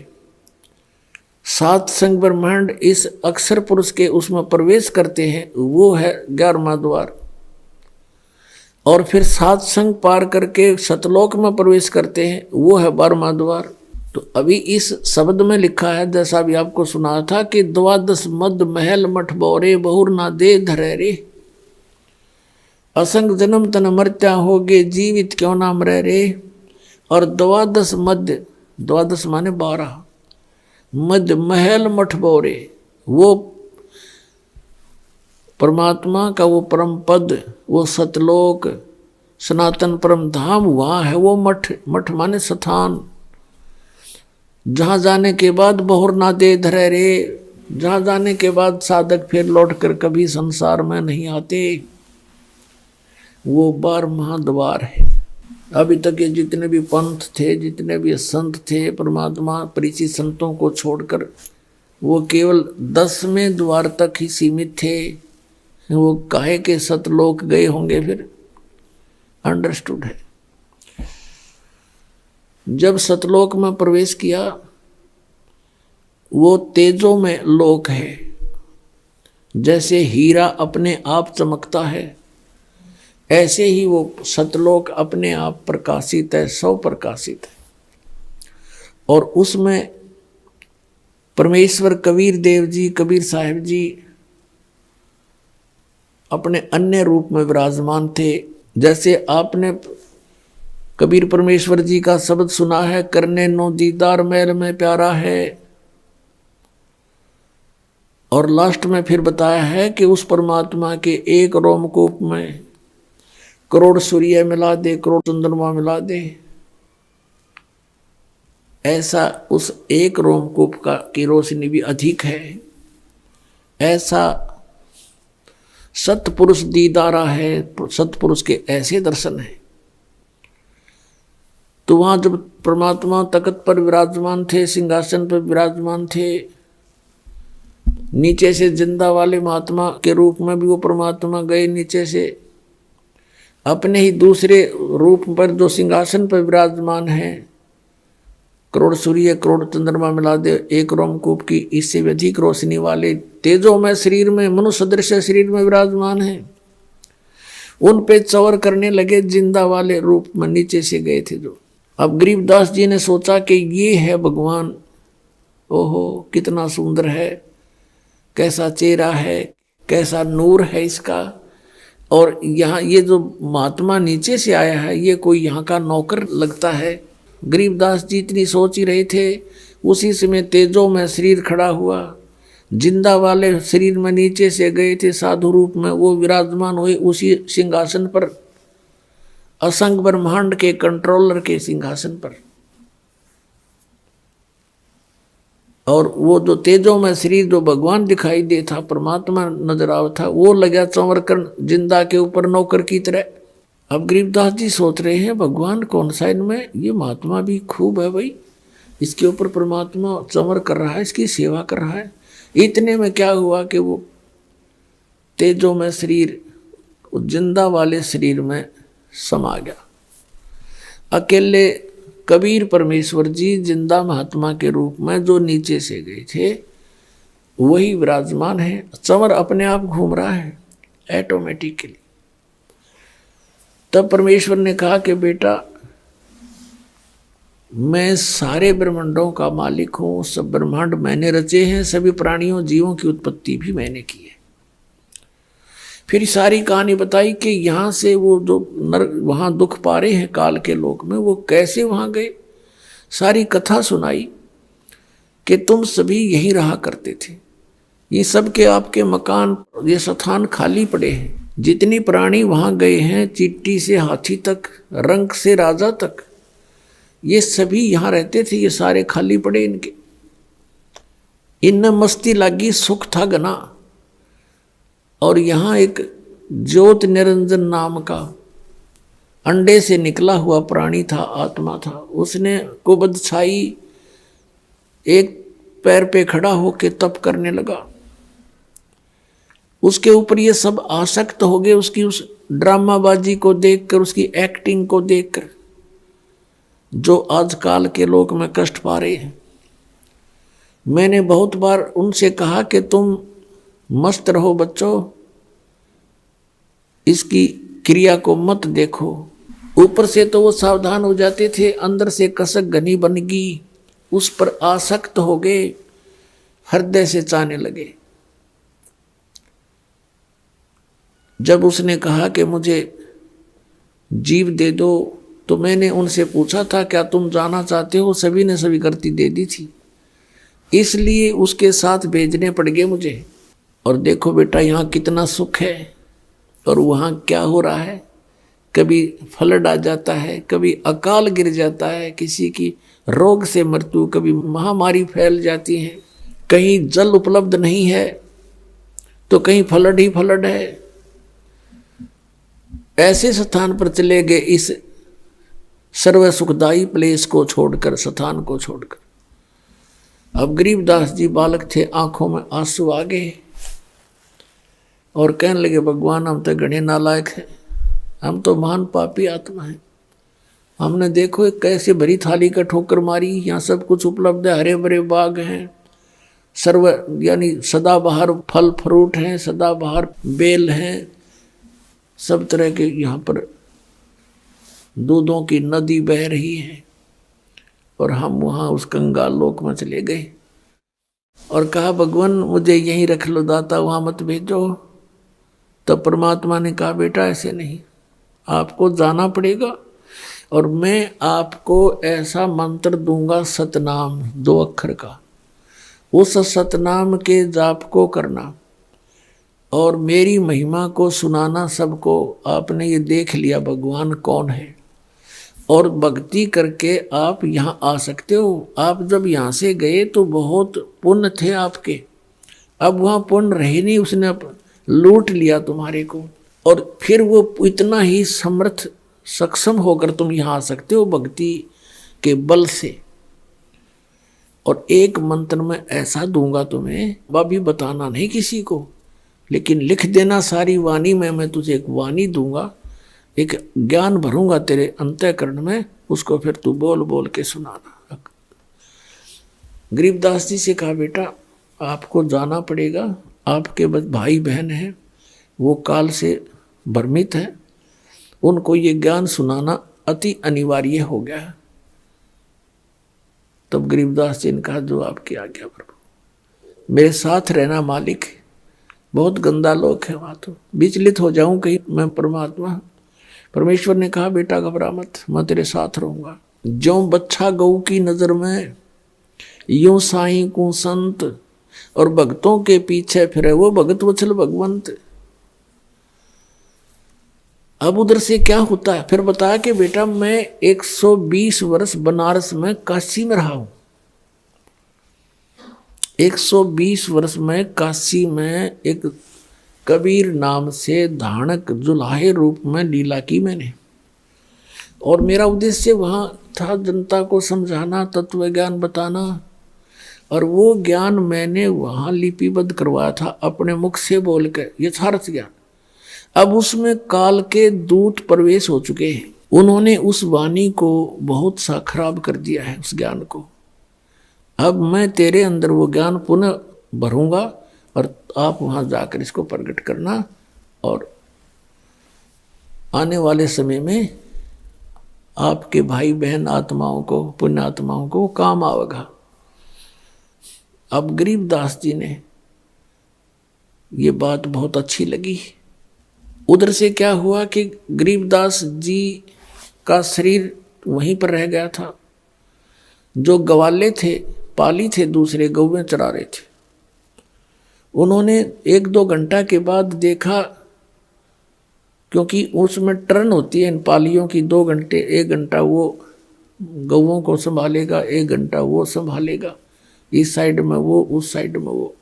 7 संग ब्रह्मांड इस अक्षर पुरुष के उसमें प्रवेश करते हैं, वो है 11वां द्वार। और फिर 7 संग पार करके सतलोक में प्रवेश करते हैं, वो है 12वां द्वार। तो अभी इस शब्द में लिखा है, जैसा भी आपको सुना था, कि 12 मद महल मठ बोरे बहुर ना दे धरे रे। असंग जन्म तन मर्त्या होगे जीवित क्यों ना मरे रे। और 12 मध्य, 12 माने 12, मध्य महल मठ बोरे, वो परमात्मा का वो परम पद, वो सतलोक सनातन परम धाम वहाँ है वो मठ। मठ माने स्थान, जहाँ जाने के बाद बहुर ना दे धरे रे, जहाँ जाने के बाद साधक फिर लौट कर कभी संसार में नहीं आते, वो 12वां द्वार है। अभी तक ये जितने भी पंथ थे, जितने भी संत थे, परमात्मा परिचित संतों को छोड़कर वो केवल 10वें द्वार तक ही सीमित थे। वो काहे के सतलोक गए होंगे फिर, अंडरस्टूड है। जब सतलोक में प्रवेश किया, वो तेजों में लोक है। जैसे हीरा अपने आप चमकता है, ऐसे ही वो सतलोक अपने आप प्रकाशित है, सौ प्रकाशित है। और उसमें परमेश्वर कबीर देव जी, कबीर साहिब जी अपने अन्य रूप में विराजमान थे। जैसे आपने कबीर परमेश्वर जी का शब्द सुना है, करने नो दीदार मैल में प्यारा है। और लास्ट में फिर बताया है कि उस परमात्मा के एक रोमकूप में करोड़ सूर्य मिला दे, करोड़ चंद्रमा मिला दे। ऐसा उस एक रोमकूप का की रोशनी भी अधिक है। ऐसा सतपुरुष दीदारा है, सतपुरुष के ऐसे दर्शन है। तो वहां जब परमात्मा तख्त पर विराजमान थे, सिंहासन पर विराजमान थे, नीचे से जिंदा वाले महात्मा के रूप में भी वो परमात्मा गए नीचे से, अपने ही दूसरे रूप पर जो सिंहासन पर विराजमान है, करोड़ सूर्य करोड़ चंद्रमा मिला दे एक रोमकूप की इससे भी अधिक रोशनी वाले तेजों में शरीर में, मनुष्य सदृश शरीर में विराजमान है। उन पे चवर करने लगे, जिंदा वाले रूप में नीचे से गए थे जो। अब गरीबदास जी ने सोचा कि ये है भगवान, ओहो कितना सुंदर है, कैसा चेहरा है, कैसा नूर है इसका। और यहाँ ये जो महात्मा नीचे से आया है, ये कोई यहाँ का नौकर लगता है। गरीबदास जी इतनी सोच ही रहे थे, उसी समय तेजों में शरीर खड़ा हुआ, जिंदा वाले शरीर में नीचे से गए थे साधु रूप में, वो विराजमान हुए उसी सिंहासन पर, असंग ब्रह्मांड के कंट्रोलर के सिंहासन पर। और वो जो तेजों में शरीर जो भगवान दिखाई दे था, परमात्मा नजर आवा था, वो लगा चंवर कर जिंदा के ऊपर नौकर की तरह। अब गरीबदास जी सोच रहे हैं भगवान कौन सा इनमें, ये महात्मा भी खूब है भाई, इसके ऊपर परमात्मा चमर कर रहा है, इसकी सेवा कर रहा है। इतने में क्या हुआ कि वो तेजो में शरीर जिंदा वाले शरीर में समा गया। अकेले कबीर परमेश्वर जी जिंदा महात्मा के रूप में जो नीचे से गए थे वही विराजमान है। चमर अपने आप घूम रहा है ऑटोमेटिकली। तब परमेश्वर ने कहा कि बेटा मैं सारे ब्रह्मांडों का मालिक हूं, सब ब्रह्मांड मैंने रचे हैं, सभी प्राणियों जीवों की उत्पत्ति भी मैंने की है। फिर सारी कहानी बताई कि यहाँ से वो जो नर वहाँ दुख पा रहे हैं काल के लोक में, वो कैसे वहाँ गए। सारी कथा सुनाई कि तुम सभी यहीं रहा करते थे, ये सब के आपके मकान ये स्थान खाली पड़े हैं। जितनी प्राणी वहाँ गए हैं, चींटी से हाथी तक, रंक से राजा तक, ये सभी यहाँ रहते थे, ये सारे खाली पड़े इनके। इनमें मस्ती लगी, सुख था घना। और यहाँ एक ज्योत निरंजन नाम का अंडे से निकला हुआ प्राणी था, आत्मा था। उसने कुबद छाई एक पैर पे खड़ा होके तप करने लगा। उसके ऊपर ये सब आसक्त हो गए, उसकी उस ड्रामाबाजी को देखकर, उसकी एक्टिंग को देखकर, जो आजकल के लोग में कष्ट पा रहे हैं। मैंने बहुत बार उनसे कहा कि तुम मस्त रहो बच्चों, इसकी क्रिया को मत देखो। ऊपर से तो वो सावधान हो जाते थे, अंदर से कसक घनी बन गई, उस पर आसक्त हो गए, हृदय से चाहने लगे। जब उसने कहा कि मुझे जीव दे दो, तो मैंने उनसे पूछा था क्या तुम जाना चाहते हो, सभी ने स्वीकृति दे दी थी, इसलिए उसके साथ भेजने पड़ गए मुझे। और देखो बेटा यहाँ कितना सुख है और वहाँ क्या हो रहा है। कभी फ्लड आ जाता है, कभी अकाल गिर जाता है, किसी की रोग से मृत्यु, कभी महामारी फैल जाती है, कहीं जल उपलब्ध नहीं है तो कहीं फ्लड ही फ्लड है। ऐसे स्थान पर चले गए, इस सर्व सुखदायी प्लेस को छोड़कर, स्थान को छोड़कर। अब गरीबदास जी बालक थे, आंखों में आंसू आ गए और कहने लगे भगवान हम तो घने नालायक हैं, हम तो महान पापी आत्मा हैं। हमने देखो एक कैसे भरी थाली का ठोकर मारी, यहाँ सब कुछ उपलब्ध है, हरे भरे बाग हैं, सर्व यानी सदाबहार फल फ्रूट हैं, सदाबहार बेल हैं, सब तरह के यहाँ पर दूधों की नदी बह रही है। और हम वहाँ उस कंगाल लोक में चले गए और कहा भगवान मुझे यहीं रख लो दाता, वहाँ मत भेजो। तब परमात्मा ने कहा बेटा ऐसे नहीं, आपको जाना पड़ेगा और मैं आपको ऐसा मंत्र दूंगा सतनाम 2 अक्षर का, उस सतनाम के जाप को करना और मेरी महिमा को सुनाना सबको। आपने ये देख लिया भगवान कौन है और भक्ति करके आप यहाँ आ सकते हो। आप जब यहाँ से गए तो बहुत पुण्य थे आपके, अब वहाँ पुण्य रहे नहीं, उसने लूट लिया तुम्हारे को। और फिर वो इतना ही समर्थ सक्षम होकर तुम यहाँ आ सकते हो भक्ति के बल से। और एक मंत्र में ऐसा दूंगा तुम्हें, वह भी बताना नहीं किसी को, लेकिन लिख देना सारी वाणी में। मैं तुझे एक वाणी दूंगा, एक ज्ञान भरूंगा तेरे अंतःकरण में, उसको फिर तू बोल बोल के सुनाना। गरीबदास जी से कहा बेटा आपको जाना पड़ेगा, आपके भाई बहन हैं, वो काल से भ्रमित है, उनको ये ज्ञान सुनाना अति अनिवार्य हो गया है। तब गरीबदास जी ने कहा जो आपकी आज्ञा प्रभु, मेरे साथ रहना मालिक, बहुत गंदा लोक है वहाँ, तो विचलित हो जाऊं कहीं मैं परमात्मा। परमेश्वर ने कहा बेटा घबरा मत, मैं तेरे साथ रहूंगा। ज्यों बच्छा गऊ की नजर में, यूं साईं को संत, और भक्तों के पीछे फिरे वो भगत वत्सल भगवंत। अब उधर से क्या होता है फिर बताया कि बेटा मैं 120 वर्ष बनारस में काशी में रहा हूं। 120 वर्ष में काशी में एक कबीर नाम से धानक जुलाहे रूप में लीला की मैंने, और मेरा उद्देश्य वहाँ था जनता को समझाना, तत्व ज्ञान बताना, और वो ज्ञान मैंने वहां लिपिबद्ध करवाया था अपने मुख से बोल के, यथार्थ ज्ञान। अब उसमें काल के दूत प्रवेश हो चुके हैं, उन्होंने उस वाणी को बहुत सा खराब कर दिया है, उस ज्ञान को। अब मैं तेरे अंदर वो ज्ञान पुनः भरूंगा और आप वहां जाकर इसको प्रकट करना, और आने वाले समय में आपके भाई बहन आत्माओं को, पुण्य आत्माओं को काम आवेगा। अब गरीबदास जी ने ये बात बहुत अच्छी लगी। उधर से क्या हुआ कि गरीबदास जी का शरीर वहीं पर रह गया था। जो गवाले थे, पाली थे, दूसरे गौवें चरा रहे थे, उन्होंने 1-2 घंटा के बाद देखा, क्योंकि उसमें टर्न होती है इन पालियों की, 2 घंटे, 1 घंटा वो गौवों को संभालेगा, 1 घंटा वो संभालेगा, इस साइड में वो, उस साइड में वो,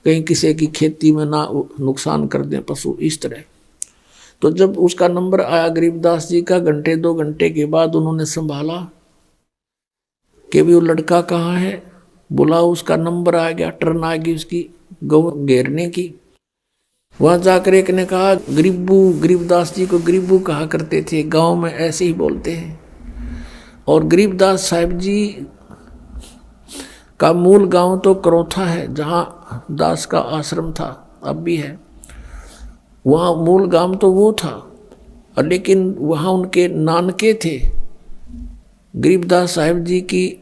कहीं किसी की खेती में ना नुकसान कर दें पशु, इस तरह। तो जब उसका नंबर आया गरीबदास जी का, 1-2 घंटे के बाद उन्होंने संभाला कि भी वो लड़का कहाँ है, बुलाओ। उसका नंबर आ गया, टर्न आ गई उसकी गौ घेरने की। वहां जाकर एक ने कहा, गरीबदास जी को गरीबू कहा करते थे, गांव में ऐसे ही बोलते हैं। और गरीबदास साहिब जी का मूल गांव तो करोथा है, जहां दास का आश्रम था, अब भी है। वहाँ मूल गांव तो वो था, और लेकिन वहाँ उनके नानके थे। गरीबदास साहिब जी की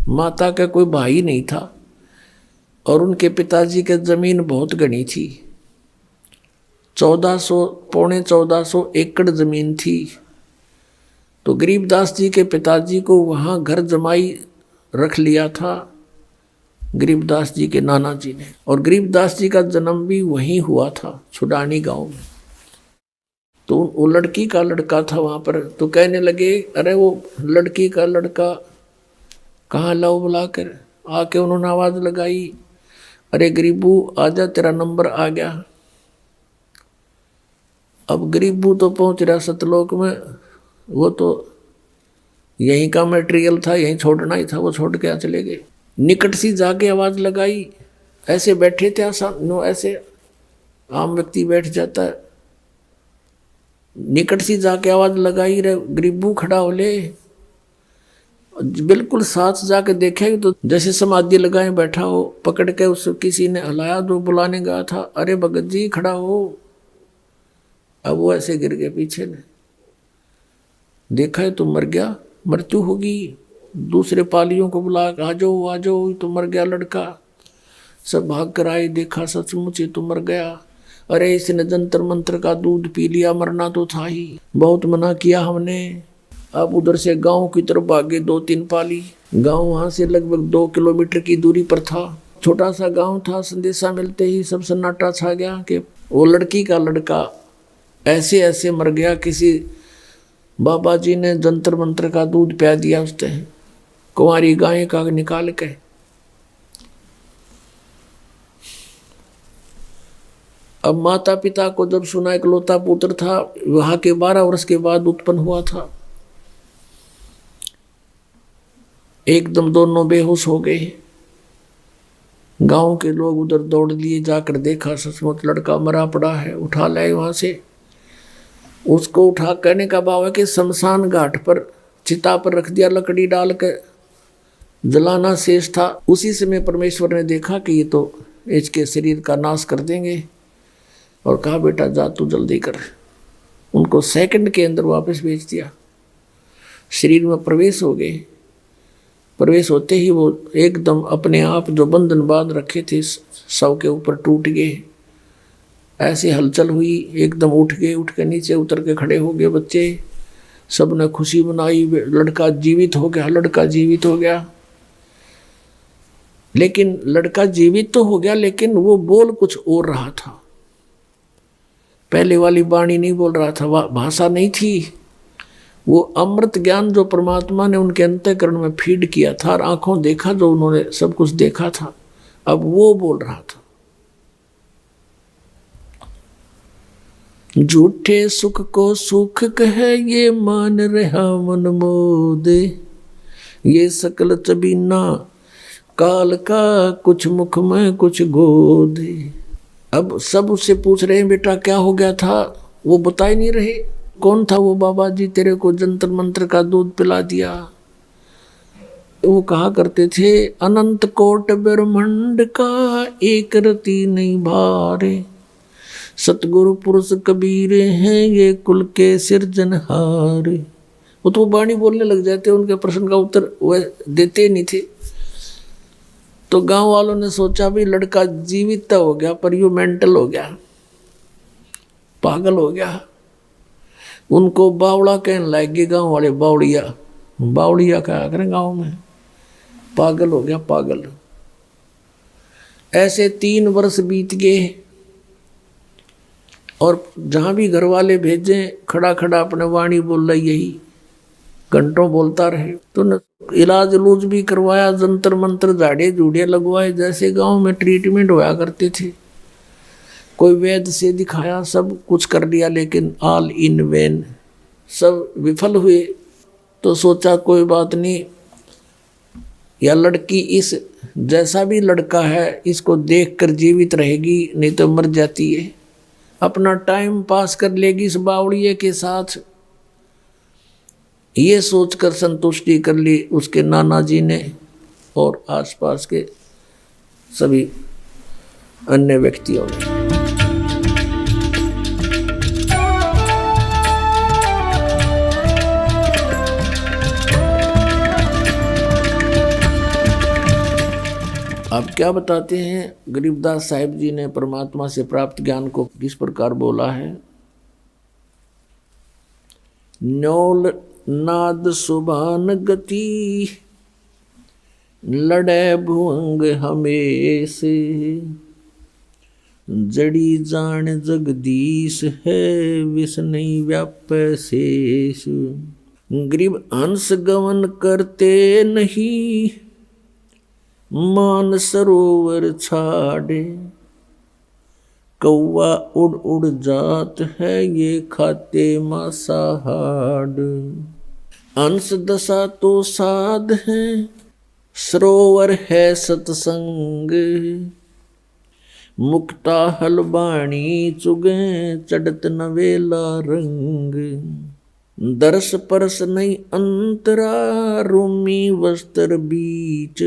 माता का कोई भाई नहीं था, और उनके पिताजी के जमीन बहुत घनी थी, 1400 एकड़ जमीन थी। तो गरीबदास जी के पिताजी को वहाँ घर जमाई रख लिया था गरीबदास जी के नाना जी ने, और गरीबदास जी का जन्म भी वहीं हुआ था, छुडानी गांव में। तो वो लड़की का लड़का था वहां पर। तो कहने लगे, अरे वो लड़की का लड़का कहाँ लाओ, बुलाकर। आके उन्होंने आवाज लगाई, अरे गरीबू आजा, तेरा नंबर आ गया। अब गरीबू तो पहुंच रहा सतलोक में, वो तो यहीं का मटेरियल था, यहीं छोड़ना ही था, वो छोड़ के चले गए। निकट सी जाके आवाज लगाई, ऐसे बैठे थे आसान, ऐसे आम व्यक्ति बैठ जाता है। निकट सी जाके आवाज लगाई, रे गरीबू खड़ा हो ले। बिल्कुल साथ जाके देखे तो जैसे समाधि लगाए बैठा हो, पकड़ के उस किसी ने हलाया जो बुलाने गया था, अरे भगत जी खड़ा हो। अब वो ऐसे गिर गए पीछे ने, देखा है तो मर गया, मृत्यु होगी। दूसरे पालियों को बुला, आ जाओ आ जाओ, तो मर गया लड़का। सब भाग कर आए, देखा सचमुच ये तो मर गया। अरे इसने जंतर मंत्र का दूध पी लिया, मरना तो था ही, बहुत मना किया हमने। अब उधर से गांव की तरफ भागे 2-3 पाली। गांव वहां से लगभग 2 किलोमीटर की दूरी पर था, छोटा सा गांव था। संदेशा मिलते ही सब सन्नाटा छा गया कि वो लड़की का लड़का ऐसे ऐसे मर गया, किसी बाबा जी ने जंतर मंत्र का दूध पिया दिया उसने, कुंवारी गाय का निकाल के। अब माता पिता को जब सुना, इकलौता पुत्र था, वहां के 12 वर्ष के बाद उत्पन्न हुआ था। एकदम दोनों बेहोश हो गए। गांव के लोग उधर दौड़ लिए, जाकर देखा सचमुच लड़का मरा पड़ा है। उठा लाए वहां से, उसको उठा, कहने का भाव है कि शमशान घाट पर चिता पर रख दिया, लकड़ी डाल के जलाना शेष था। उसी समय परमेश्वर ने देखा कि ये तो इसके शरीर का नाश कर देंगे, और कहा बेटा जा तू जल्दी कर। उनको सेकंड के अंदर वापस भेज दिया। शरीर में प्रवेश हो गए। प्रवेश होते ही वो एकदम अपने आप जो बंधन बांध रखे थे शव के ऊपर टूट गए। ऐसी हलचल हुई, एकदम उठ गए, उठ के नीचे उतर के खड़े हो गए बच्चे। सब ने खुशी मनाई, लड़का जीवित हो गया, लड़का जीवित हो गया। लेकिन लड़का जीवित तो हो गया, लेकिन वो बोल कुछ और रहा था। पहले वाली वाणी नहीं बोल रहा था, भाषा नहीं थी। वो अमृत ज्ञान जो परमात्मा ने उनके अंतःकरण में फीड किया था, और आंखों देखा जो उन्होंने सब कुछ देखा था, अब वो बोल रहा था। झूठे सुख को सुख कहे ये मान रहा मन मोदे, ये सकल चबीना काल का कुछ मुख में कुछ गोदे। अब सब उससे पूछ रहे हैं बेटा क्या हो गया था, वो बता ही नहीं रहे कौन था वो बाबा जी तेरे को जंतर मंत्र का दूध पिला दिया। वो कहा करते थे अनंत कोट ब्रह्मांड का एक रति नहीं भारे, सतगुरु पुरुष कबीर हैं ये कुल के सिरजनहार। वो तो वाणी बोलने लग जाते, उनके प्रश्न का उत्तर वह देते नहीं थे। तो गांव वालों ने सोचा भी लड़का जीवित तो हो गया पर यू मेंटल हो गया, पागल हो गया। उनको बावड़ा कहने लगे गांव वाले, बावड़िया बावड़िया कहा करें गांव में, पागल हो गया पागल। ऐसे 3 वर्ष बीत गए और जहां भी घर वाले भेजे खड़ा खड़ा अपने वाणी बोल रहा, यही घंटों बोलता रहे। तो इलाज लूज भी करवाया, जंतर मंत्र झाड़े झूड़े लगवाए, जैसे गांव में ट्रीटमेंट होया करते थे। कोई वैद्य से दिखाया, सब कुछ कर लिया, लेकिन ऑल इन वेन, सब विफल हुए। तो सोचा कोई बात नहीं, या लड़की इस जैसा भी लड़का है इसको देखकर जीवित रहेगी, नहीं तो मर जाती है। अपना टाइम पास कर लेगी इस बावड़िए के साथ, ये सोचकर संतुष्टि कर ली उसके नाना जी ने और आसपास के सभी अन्य व्यक्तियों ने। अब क्या बताते हैं गरीबदास साहिब जी ने परमात्मा से प्राप्त ज्ञान को किस प्रकार बोला है। न्योल नाद सुभान गति, लड़े भुअंग हमेश, जड़ी जान जगदीश है विष नहीं व्याप शेष। गरीब हंस गवन करते नहीं, मान सरोवर छाड़े, कौवा उड़ उड़ जात है ये खाते मांसाहार। अंश दशा तो साध है, सरोवर है सत्संग, मुक्ता हलबाणी चुगे चढ़त नवेला रंग। दर्श परस नहीं अंतरा, रूमी वस्त्र बीच,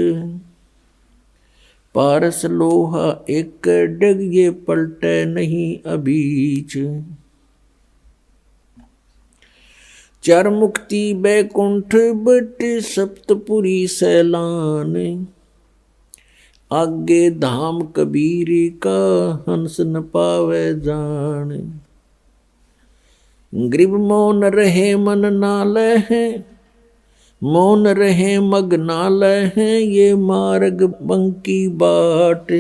पारस लोहा एक डग ये पलटे नहीं अबीच। चार मुक्ति बैकुंठ बट सप्तपुरी सैलान, आगे धाम कबीर का हंस न पावे जान। गरीब मौन रहे मन नाल है, मौन रहे मगनाल है ये मार्ग बंकी बाट।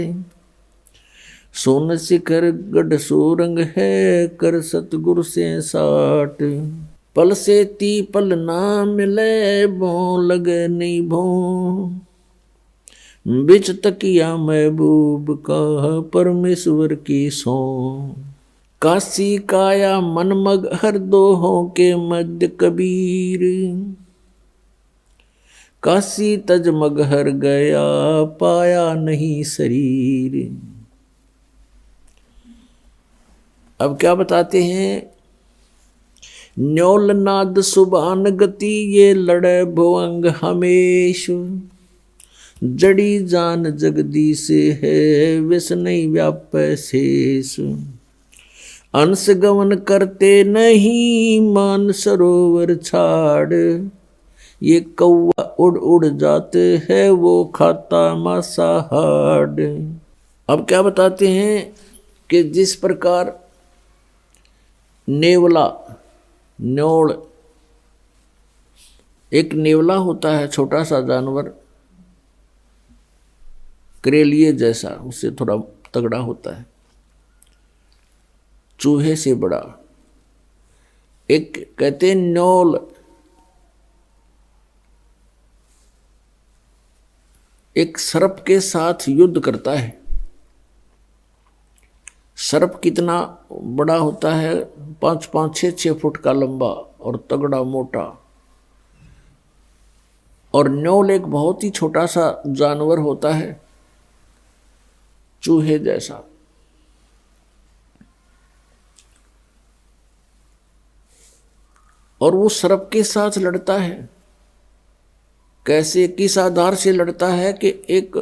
सोन शिखर गढ़ सोरंग है कर सतगुरु से साट। पल से ती पल ना मिले भों लगे नहीं भों, बिच तकिया महबूब का परमेश्वर की सो। काशी काया मन मग हर दोहों के मध्य कबीर, काशी तज मगहर गया पाया नहीं शरीर। अब क्या बताते हैं, न्योल नाद सुभान गति ये लड़े भुअंग हमेश, जड़ी जान जगदीश है विष नहीं व्याप शेष। अंश गमन करते नहीं मान सरोवर छाड़, ये कौवा उड़ उड़ जाते हैं वो खाता मांसाहार। अब क्या बताते हैं कि जिस प्रकार नेवला, न्योल एक नेवला होता है, छोटा सा जानवर, करेलिए जैसा, उससे थोड़ा तगड़ा होता है, चूहे से बड़ा। एक कहते हैं न्योल एक सर्प के साथ युद्ध करता है। सर्प कितना बड़ा होता है, 5-5, 6-6 फुट का लंबा और तगड़ा मोटा। और न्योल एक बहुत ही छोटा सा जानवर होता है, चूहे जैसा। और वो सर्प के साथ लड़ता है। कैसे, किस आधार से लड़ता है कि एक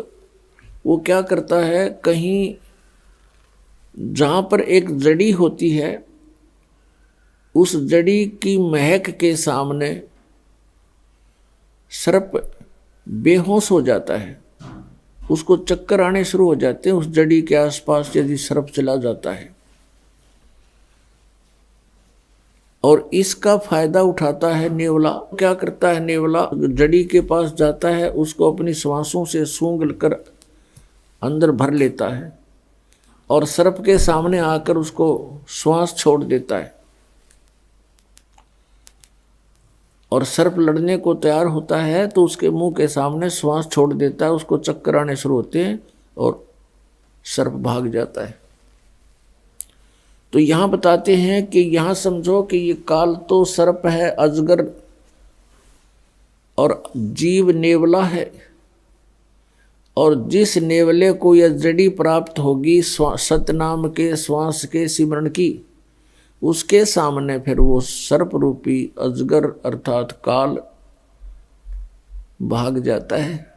वो क्या करता है, कहीं जहां पर एक जड़ी होती है, उस जड़ी की महक के सामने सर्प बेहोश हो जाता है। उसको चक्कर आने शुरू हो जाते हैं उस जड़ी के आसपास यदि सर्प चला जाता है। और इसका फायदा उठाता है नेवला। क्या करता है नेवला, जड़ी के पास जाता है, उसको अपनी श्वासों से सूंघ कर अंदर भर लेता है और सर्प के सामने आकर उसको श्वास छोड़ देता है। और सर्प लड़ने को तैयार होता है तो उसके मुंह के सामने श्वास छोड़ देता है, उसको चक्कर आने शुरू होते हैं और सर्प भाग जाता है। तो यहां बताते हैं कि यहां समझो कि ये काल तो सर्प है, अजगर, और जीव नेवला है। और जिस नेवले को यह जड़ी प्राप्त होगी सतनाम के श्वास के सिमरण की, उसके सामने फिर वो सर्प रूपी अजगर अर्थात काल भाग जाता है।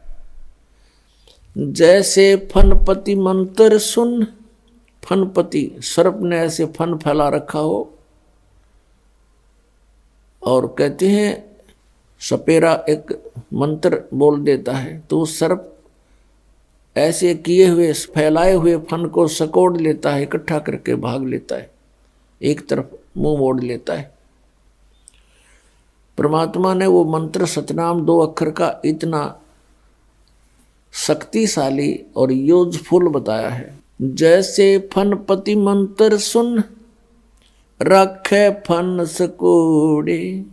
जैसे फनपति मंत्र सुन, फनपति सर्प ने ऐसे फन फैला रखा हो, और कहते हैं सपेरा एक मंत्र बोल देता है तो सर्प ऐसे किए हुए फैलाए हुए फन को सकोड़ लेता है, इकट्ठा करके भाग लेता है, एक तरफ मुंह मोड़ लेता है। परमात्मा ने वो मंत्र सतनाम 2 अक्षर का इतना शक्तिशाली और यूजफुल बताया है। जैसे फनपति मंत्र सुन रखे फन सकोड़े,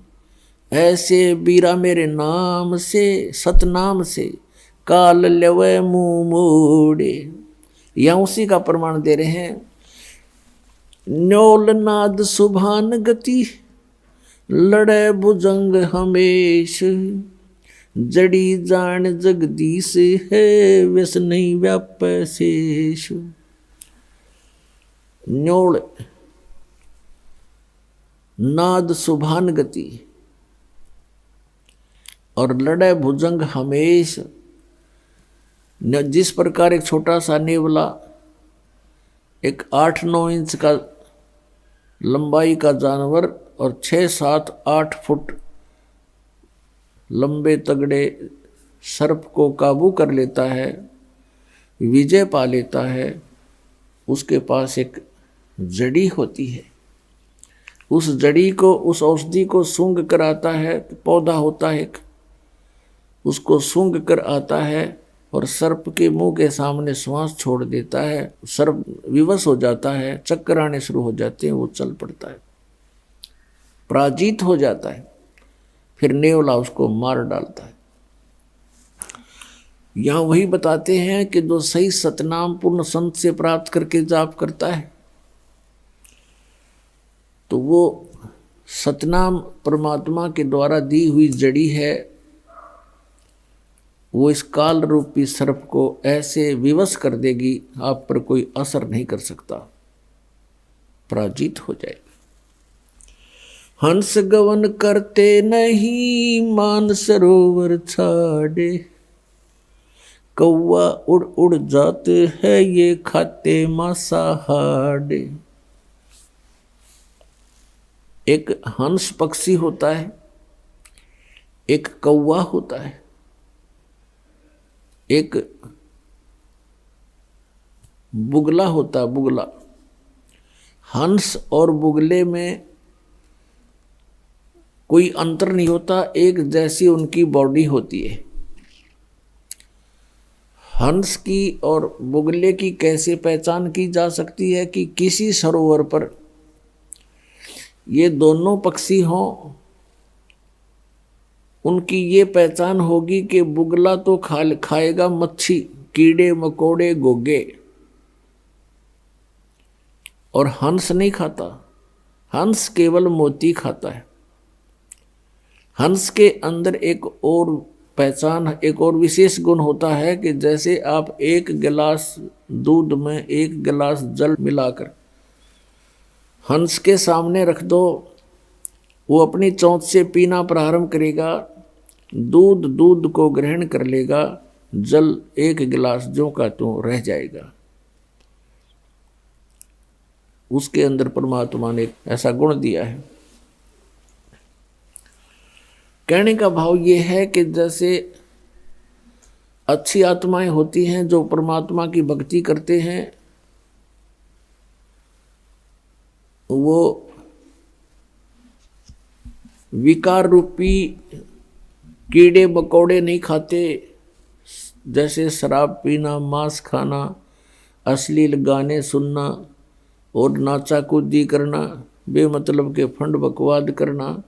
ऐसे बीरा मेरे नाम से सतनाम से काल लेवे मुंह मोड़े। यहां उसी का प्रमाण दे रहे हैं। न्योल नाद सुभान गति, लड़े भुजंग हमेश, जड़ी जान जगदीश है, वैस नहीं व्याप शेष। न्योल नाद सुभान गति और लड़े भुजंग हमेश। जिस प्रकार एक छोटा सा नेवला एक 8-9 इंच का लंबाई का जानवर और 6-7-8 फुट लंबे तगड़े सर्प को काबू कर लेता है, विजय पा लेता है, उसके पास एक जड़ी होती है। उस जड़ी को, उस औषधि को सूंघ कर आता है, पौधा होता है एक, उसको सूंघ कर आता है और सर्प के मुंह के सामने श्वास छोड़ देता है। सर्प विवश हो जाता है, चक्कर आने शुरू हो जाते हैं, वो चल पड़ता है, पराजित हो जाता है। फिर नेवला उसको मार डालता है। यहां वही बताते हैं कि जो सही सतनाम पूर्ण संत से प्राप्त करके जाप करता है तो वो सतनाम परमात्मा के द्वारा दी हुई जड़ी है, वो इस काल रूपी सर्प को ऐसे विवश कर देगी, आप पर कोई असर नहीं कर सकता, पराजित हो जाएगी। हंस गवन करते नहीं, मान सरोवर छाड़े, कौवा उड़ उड़ जाते है, ये खाते मांसाहार। एक हंस पक्षी होता है, एक कौवा होता है, एक बुगला होता है, बुगला। हंस और बुगले में कोई अंतर नहीं होता, एक जैसी उनकी बॉडी होती है। हंस की और बुगले की कैसे पहचान की जा सकती है कि किसी सरोवर पर ये दोनों पक्षी हों, उनकी ये पहचान होगी कि बुगला तो खाएगा मच्छी, कीड़े मकोड़े, घोंघे, और हंस नहीं खाता, हंस केवल मोती खाता है। हंस के अंदर एक और पहचान, एक और विशेष गुण होता है कि जैसे आप एक गिलास दूध में एक गिलास जल मिलाकर हंस के सामने रख दो, वो अपनी चोंच से पीना प्रारंभ करेगा, दूध दूध को ग्रहण कर लेगा, जल एक गिलास ज्यों का त्यों रह जाएगा। उसके अंदर परमात्मा ने ऐसा गुण दिया है। कहने का भाव ये है कि जैसे अच्छी आत्माएं होती हैं जो परमात्मा की भक्ति करते हैं, वो विकार रूपी कीड़े मकोड़े नहीं खाते, जैसे शराब पीना, मांस खाना, अश्लील गाने सुनना और नाचा कूदी करना, बेमतलब के फंड बकवाद करना,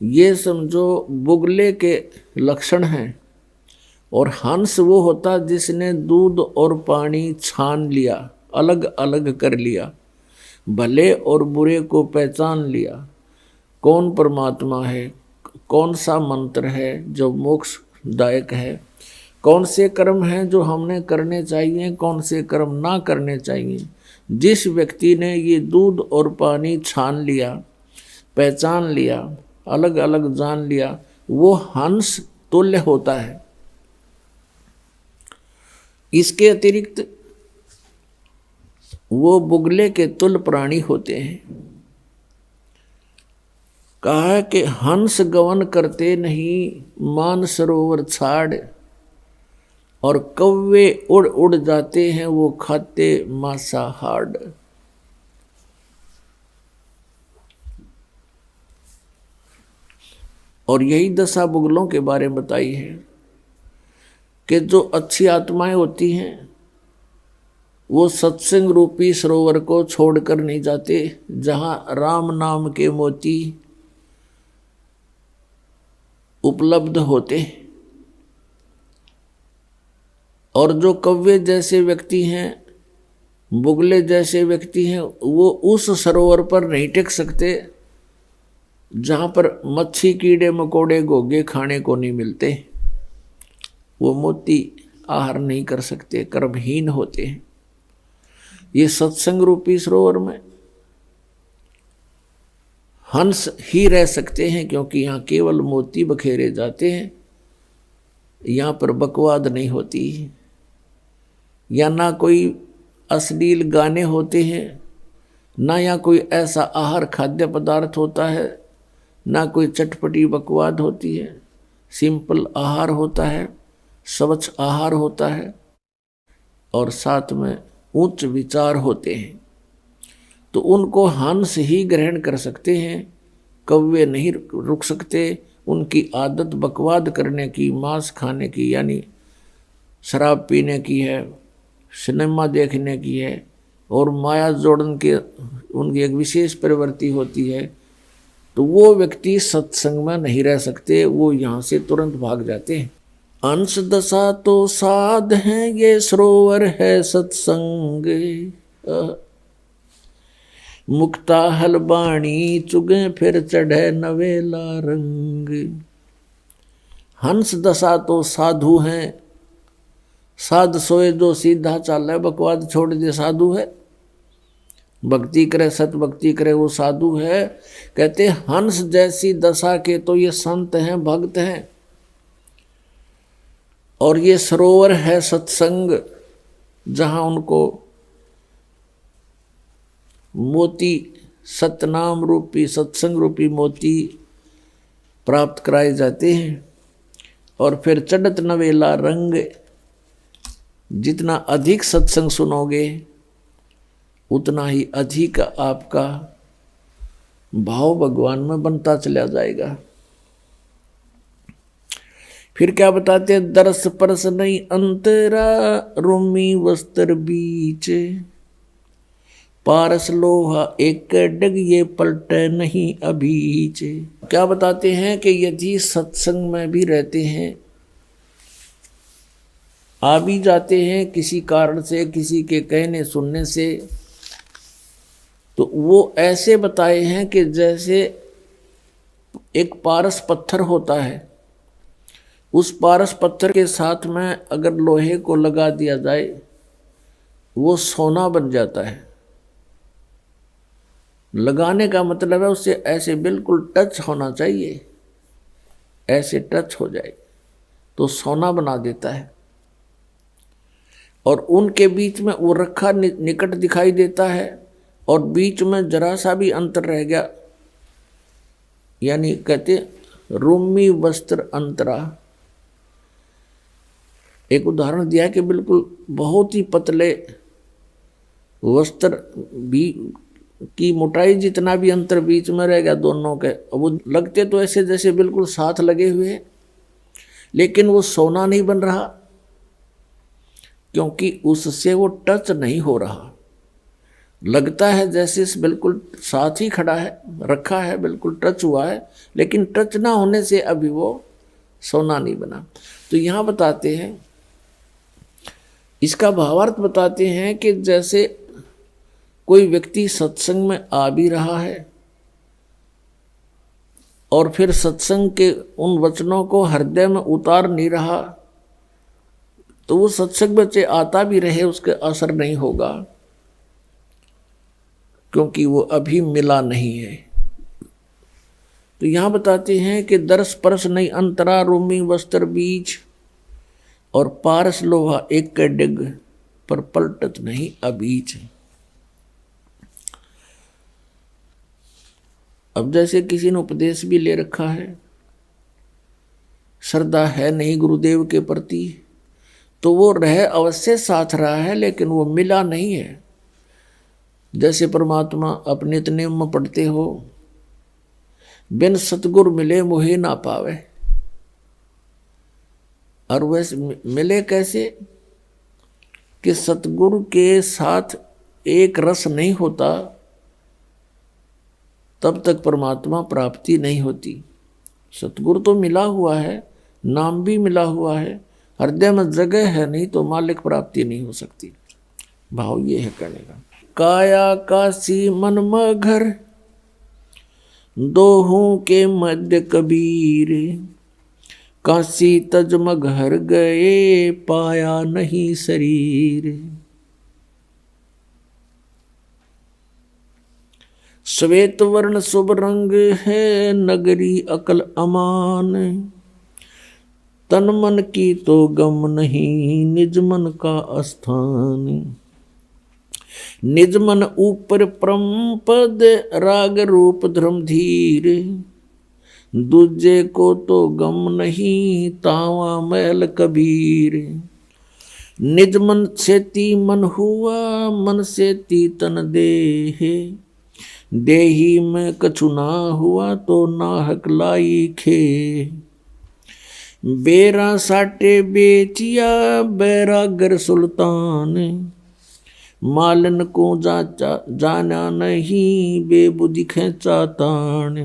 ये समझो बुगले के लक्षण हैं। और हंस वो होता जिसने दूध और पानी छान लिया, अलग अलग कर लिया, भले और बुरे को पहचान लिया, कौन परमात्मा है, कौन सा मंत्र है जो मोक्षदायक है, कौन से कर्म हैं जो हमने करने चाहिए, कौन से कर्म ना करने चाहिए। जिस व्यक्ति ने ये दूध और पानी छान लिया, पहचान लिया, अलग अलग जान लिया, वो हंस तुल्य होता है। इसके अतिरिक्त वो बुगले के तुल्य प्राणी होते हैं। कहा कि हंस गवन करते नहीं, मान सरोवर छाड़, और कौवे उड़ उड़ जाते हैं, वो खाते मांसाहार। और यही दशा बुगलों के बारे में बताई है कि जो अच्छी आत्माएं होती हैं वो सत्संग रूपी सरोवर को छोड़कर नहीं जाते, जहां राम नाम के मोती उपलब्ध होते। और जो कव्वे जैसे व्यक्ति हैं, बुगले जैसे व्यक्ति हैं, वो उस सरोवर पर नहीं टिक सकते जहाँ पर मच्छी कीड़े मकोड़े घोंघे खाने को नहीं मिलते। वो मोती आहार नहीं कर सकते, कर्महीन होते हैं। ये सत्संग रूपी सरोवर में हंस ही रह सकते हैं, क्योंकि यहाँ केवल मोती बखेरे जाते हैं, यहाँ पर बकवाद नहीं होती, या ना कोई अश्लील गाने होते हैं, ना यहाँ कोई ऐसा आहार खाद्य पदार्थ होता है, ना कोई चटपटी बकवाद होती है। सिंपल आहार होता है, स्वच्छ आहार होता है, और साथ में उच्च विचार होते हैं। तो उनको हंस ही ग्रहण कर सकते हैं, कौवे नहीं रुक सकते। उनकी आदत बकवाद करने की, मांस खाने की, यानी शराब पीने की है, सिनेमा देखने की है, और माया जोड़न के उनकी एक विशेष प्रवृत्ति होती है। तो वो व्यक्ति सत्संग में नहीं रह सकते, वो यहाँ से तुरंत भाग जाते हैं। अंश दशा तो साध हैं, ये सरोवर है सत्संग, मुक्ता हलबाणी चुगे फिर चढ़े नवेला रंग। हंस दशा तो साधु हैं, साध सोए जो सीधा चाल है, बकवाद छोड़ दे साधु है, भक्ति करे सत भक्ति करे वो साधु है। कहते हंस जैसी दशा के तो ये संत हैं, भक्त हैं, और ये सरोवर है सत्संग, जहां उनको मोती, सतनाम रूपी सत्संग रूपी मोती प्राप्त कराए जाते हैं। और फिर चढ़त नवेला रंग, जितना अधिक सत्संग सुनोगे उतना ही अधिक आपका भाव भगवान में बनता चला जाएगा। फिर क्या बताते हैं, दरस परस नहीं अंतरा, रोमी वस्त्र बीच, पारस लोहा एक डग ये पलटे नहीं अभीच। क्या बताते हैं कि यदि सत्संग में भी रहते हैं, आ भी जाते हैं किसी कारण से, किसी के कहने सुनने से, तो वो ऐसे बताए हैं कि जैसे एक पारस पत्थर होता है, उस पारस पत्थर के साथ में अगर लोहे को लगा दिया जाए वो सोना बन जाता है। लगाने का मतलब है उससे ऐसे बिल्कुल टच होना चाहिए, ऐसे टच हो जाए तो सोना बना देता है। और उनके बीच में वो रखा निकट दिखाई देता है और बीच में जरा सा भी अंतर रह गया, यानी कहते रूमी वस्त्र अंतरा। एक उदाहरण दिया कि बिल्कुल बहुत ही पतले वस्त्र भी की मोटाई जितना भी अंतर बीच में रह गया दोनों के, वो लगते तो ऐसे जैसे बिल्कुल साथ लगे हुए, लेकिन वो सोना नहीं बन रहा क्योंकि उससे वो टच नहीं हो रहा। लगता है जैसे बिल्कुल साथ ही खड़ा है, रखा है, बिल्कुल टच हुआ है, लेकिन टच ना होने से अभी वो सोना नहीं बना। तो यहाँ बताते हैं, इसका भावार्थ बताते हैं कि जैसे कोई व्यक्ति सत्संग में आ भी रहा है और फिर सत्संग के उन वचनों को हृदय में उतार नहीं रहा, तो वो सत्संग में आता भी रहे उसके असर नहीं होगा, क्योंकि वो अभी मिला नहीं है। तो यहाँ बताते हैं कि दर्श परस नहीं अंतरा रूमी वस्त्र बीच, और पारस लोहा एक के डिग पर पलटत नहीं अबीच। अब जैसे किसी ने उपदेश भी ले रखा है, श्रद्धा है नहीं गुरुदेव के प्रति, तो वो रह अवश्य साथ रहा है लेकिन वो मिला नहीं है। जैसे परमात्मा अपने इतने में पढ़ते हो, बिन सतगुर मिले मोहे ना पावे, और वैसे मिले कैसे कि सतगुरु के साथ एक रस नहीं होता तब तक परमात्मा प्राप्ति नहीं होती। सतगुरु तो मिला हुआ है, नाम भी मिला हुआ है, हृदय में जगह है नहीं तो मालिक प्राप्ति नहीं हो सकती। भाव ये है कहने का। काया काशी मन मघर दोहों के मध्य कबीर, काशी तजमग हर गए पाया नहीं शरीर। श्वेत वर्ण शुभ रंग है नगरी अकल अमान, तन मन की तो गम नहीं निज मन का स्थान। निज मन ऊपर परम पद राग रूप धर्म धीर, दूजे को तो गम नहीं तावा मैल कबीर। निज मन से ती मन हुआ मन से ती तन देह, देही में कछु ना हुआ तो नाहक लाई खे। बेरा साटे बेचिया बैरागर सुल्तान, मालन को जाना नहीं बेबुद्धि खेचा तान।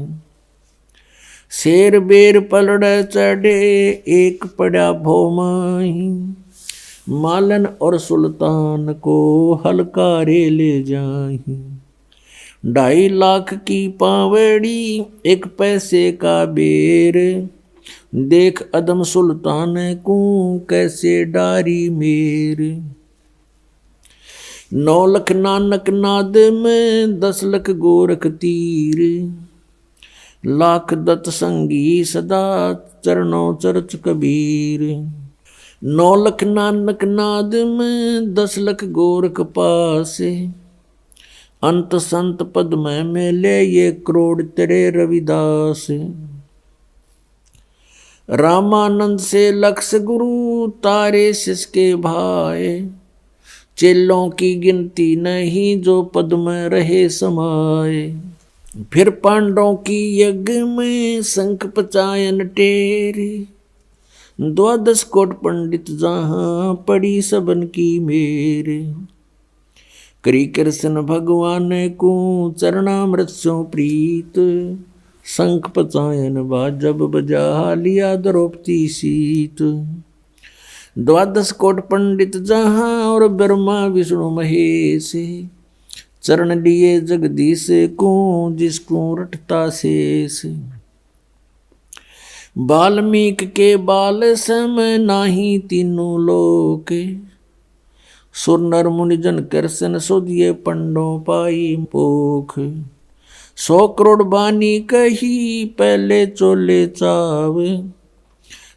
शेर बेर पलड़ चढ़े एक पड़ा भोमाही, मालन और सुल्तान को हलकारे ले जाही। 2.5 लाख की पावड़ी एक पैसे का बेर, देख अदम सुल्तान को कैसे डारी मेर। 9 लख नानक नाद में 10 लख गोरख तीर, लाख दत्त संगी सदा चरणों चरच कबीर। 9 लख नानक नाद में 10 लख गोरख पासे, अंत संत पद में मेले ये करोड़ तेरे रविदास। रामानंद से लक्ष गुरु तारे सिसके भाए, चेलों की गिनती नहीं जो पद में रहे समाये। फिर पांडवों की यज्ञ में शंख पचायन टेरे, 12 कोट पंडित जहां पड़ी सबन की मेरे। करी कृष्ण भगवान को चरणामृत सो प्रीत, शंख पचायन जब बजा लिया द्रौपदी सीत। 12 कोट पंडित जहां और ब्रह्मा विष्णु महेश, चरण लिए जगदीश को जिसको रटता शेष। वाल्मीकि के बाल सम नाही तीनों लोक, सुर नर मुनि जन कृष्ण सुधिये पंडों पाई पोख। 100 करोड़ बानी कही पहले चोले चाव,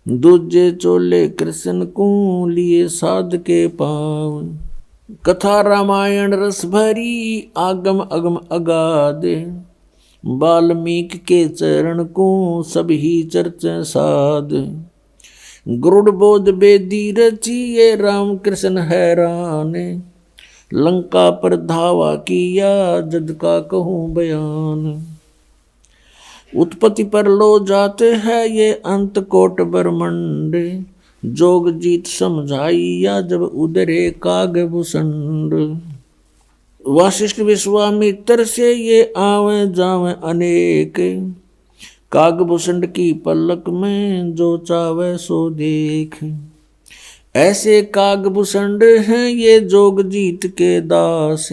दूजे चोले कृष्ण को लिए साध के पाव। कथा रामायण रस भरी आगम अगम अगाध, वाल्मीकि के चरण को सभी चर्चा साध। गरुड़ बोध बेदी रचिए राम कृष्ण हैरान, लंका पर धावा किया जद का कहूँ बयान। उत्पत्ति पर लो जाते हैं ये अंत कोट ब्रह्मंड, जोग जीत समझाइया जब उदरे काग भूषंड। वशिष्ठ विश्वामित्र से ये आवे जावे अनेक, कागभूषण की पलक में जो चावे सो देख। ऐसे कागभूषण हैं ये जोग जीत के दास,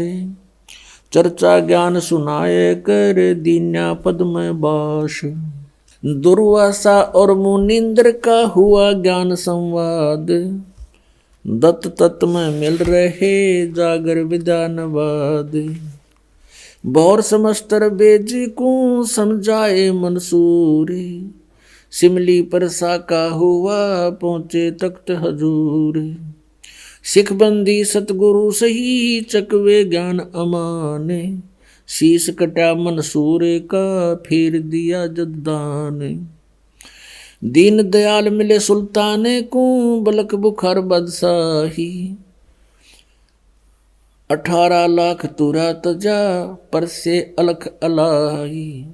चर्चा ज्ञान सुनाए कर दीन्या पद में बास। दुर्वासा और मुनिंद्र का हुआ ज्ञान संवाद, दत्त तत्व में मिल रहे जागर विधानवाद। बौर समस्तर बेज को समझाए मंसूरी, सिमली पर साका हुआ पहुँचे तख्त हजूर। सिख बंदी सतगुरु सही चकवे ज्ञान अमाने, शीश कटा मंसूर का फेर दिया जद्दान। दीन दयाल मिले सुल्तान को बलक बुखार बादशाही, 18 लाख तुरा तजा पर से अलख अलाई।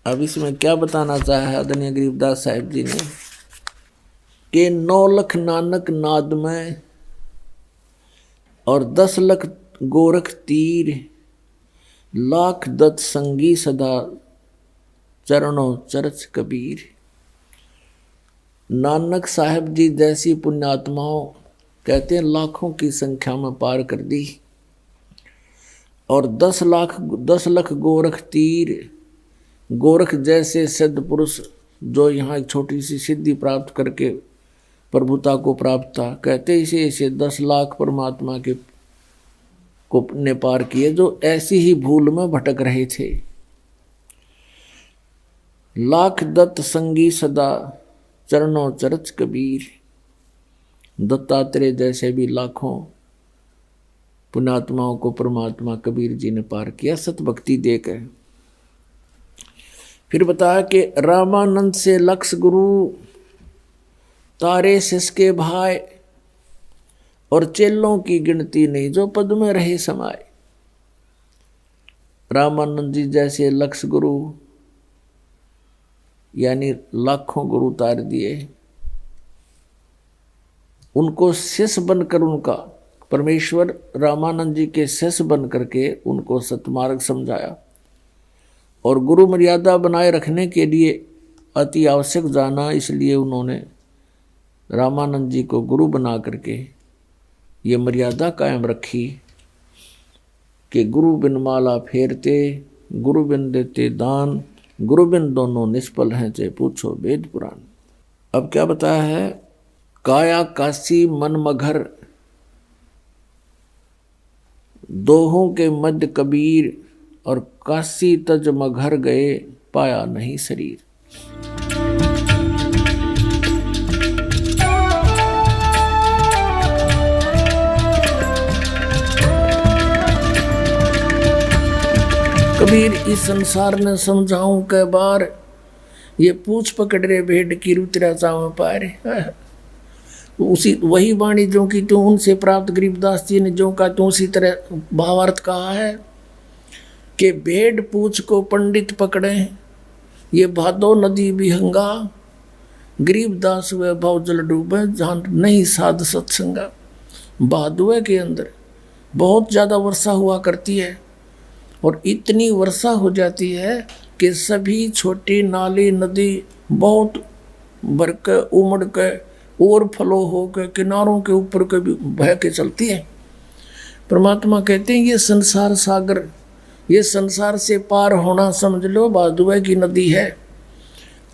अब इसमें क्या बताना चाहा है आदरणीय गरीबदास साहिब जी ने कि 9 लख नानक नाद में और 10 लख गोरख तीर, लाख दत्त संगी सदा चरणों चरच कबीर। नानक साहब जी जैसी पुण्यात्माओं कहते हैं लाखों की संख्या में पार कर दी, और 10 लाख गोरख तीर, गोरख जैसे सिद्ध पुरुष जो यहाँ एक छोटी सी सिद्धि प्राप्त करके प्रभुता को प्राप्त था, कहते इसे 10 लाख परमात्मा के को ने पार किए जो ऐसी ही भूल में भटक रहे थे। लाख दत्त संगी सदा चरणों चरच कबीर। दत्तात्रेय जैसे भी लाखों पुण्यात्माओं को परमात्मा कबीर जी ने पार किया सत भक्ति देकर। फिर बताया कि रामानंद से लक्ष गुरु, तारे सिसके भाई, और चेलों की गिनती नहीं जो पद में रहे समाये। रामानंद जी जैसे लक्ष गुरु यानी लाखों गुरु उतार दिए, उनको शिष्य बनकर, उनका परमेश्वर रामानंद जी के शिष्य बन करके उनको सतमार्ग समझाया, और गुरु मर्यादा बनाए रखने के लिए अति आवश्यक जाना, इसलिए उन्होंने रामानंद जी को गुरु बना करके ये मर्यादा कायम रखी कि गुरु बिन माला फेरते, गुरु बिन देते दान, गुरु बिन दोनों निष्फल हैं चाहे पूछो वेद पुराण। अब क्या बताया है, काया काशी मन मघर, दोहों के मध्य कबीर, और काशी तज मघर गए पाया नहीं शरीर। कबीर इस संसार ने समझाऊं के बार, ये पूछ पकड़ रे भेड़ की रुतरा चाव पार। उसी वही वाणी जो की तू उनसे प्राप्त गरीबदास जी ने जो कहा तू उसी तरह भावार्थ कहा है कि भेड़ पूछ को पंडित पकड़े, ये भादो नदी विहंगा, गरीबदास व भाव जल डूबे जहाँ नहीं साध सत्संगा। भादुए के अंदर बहुत ज़्यादा वर्षा हुआ करती है, और इतनी वर्षा हो जाती है कि सभी छोटी नाली नदी बहुत भर के उमड़ के ओवरफ्लो हो के किनारों के ऊपर के भी बह के चलती है। परमात्मा कहते हैं ये संसार सागर ये संसार से पार होना समझ लो बादुए की नदी है,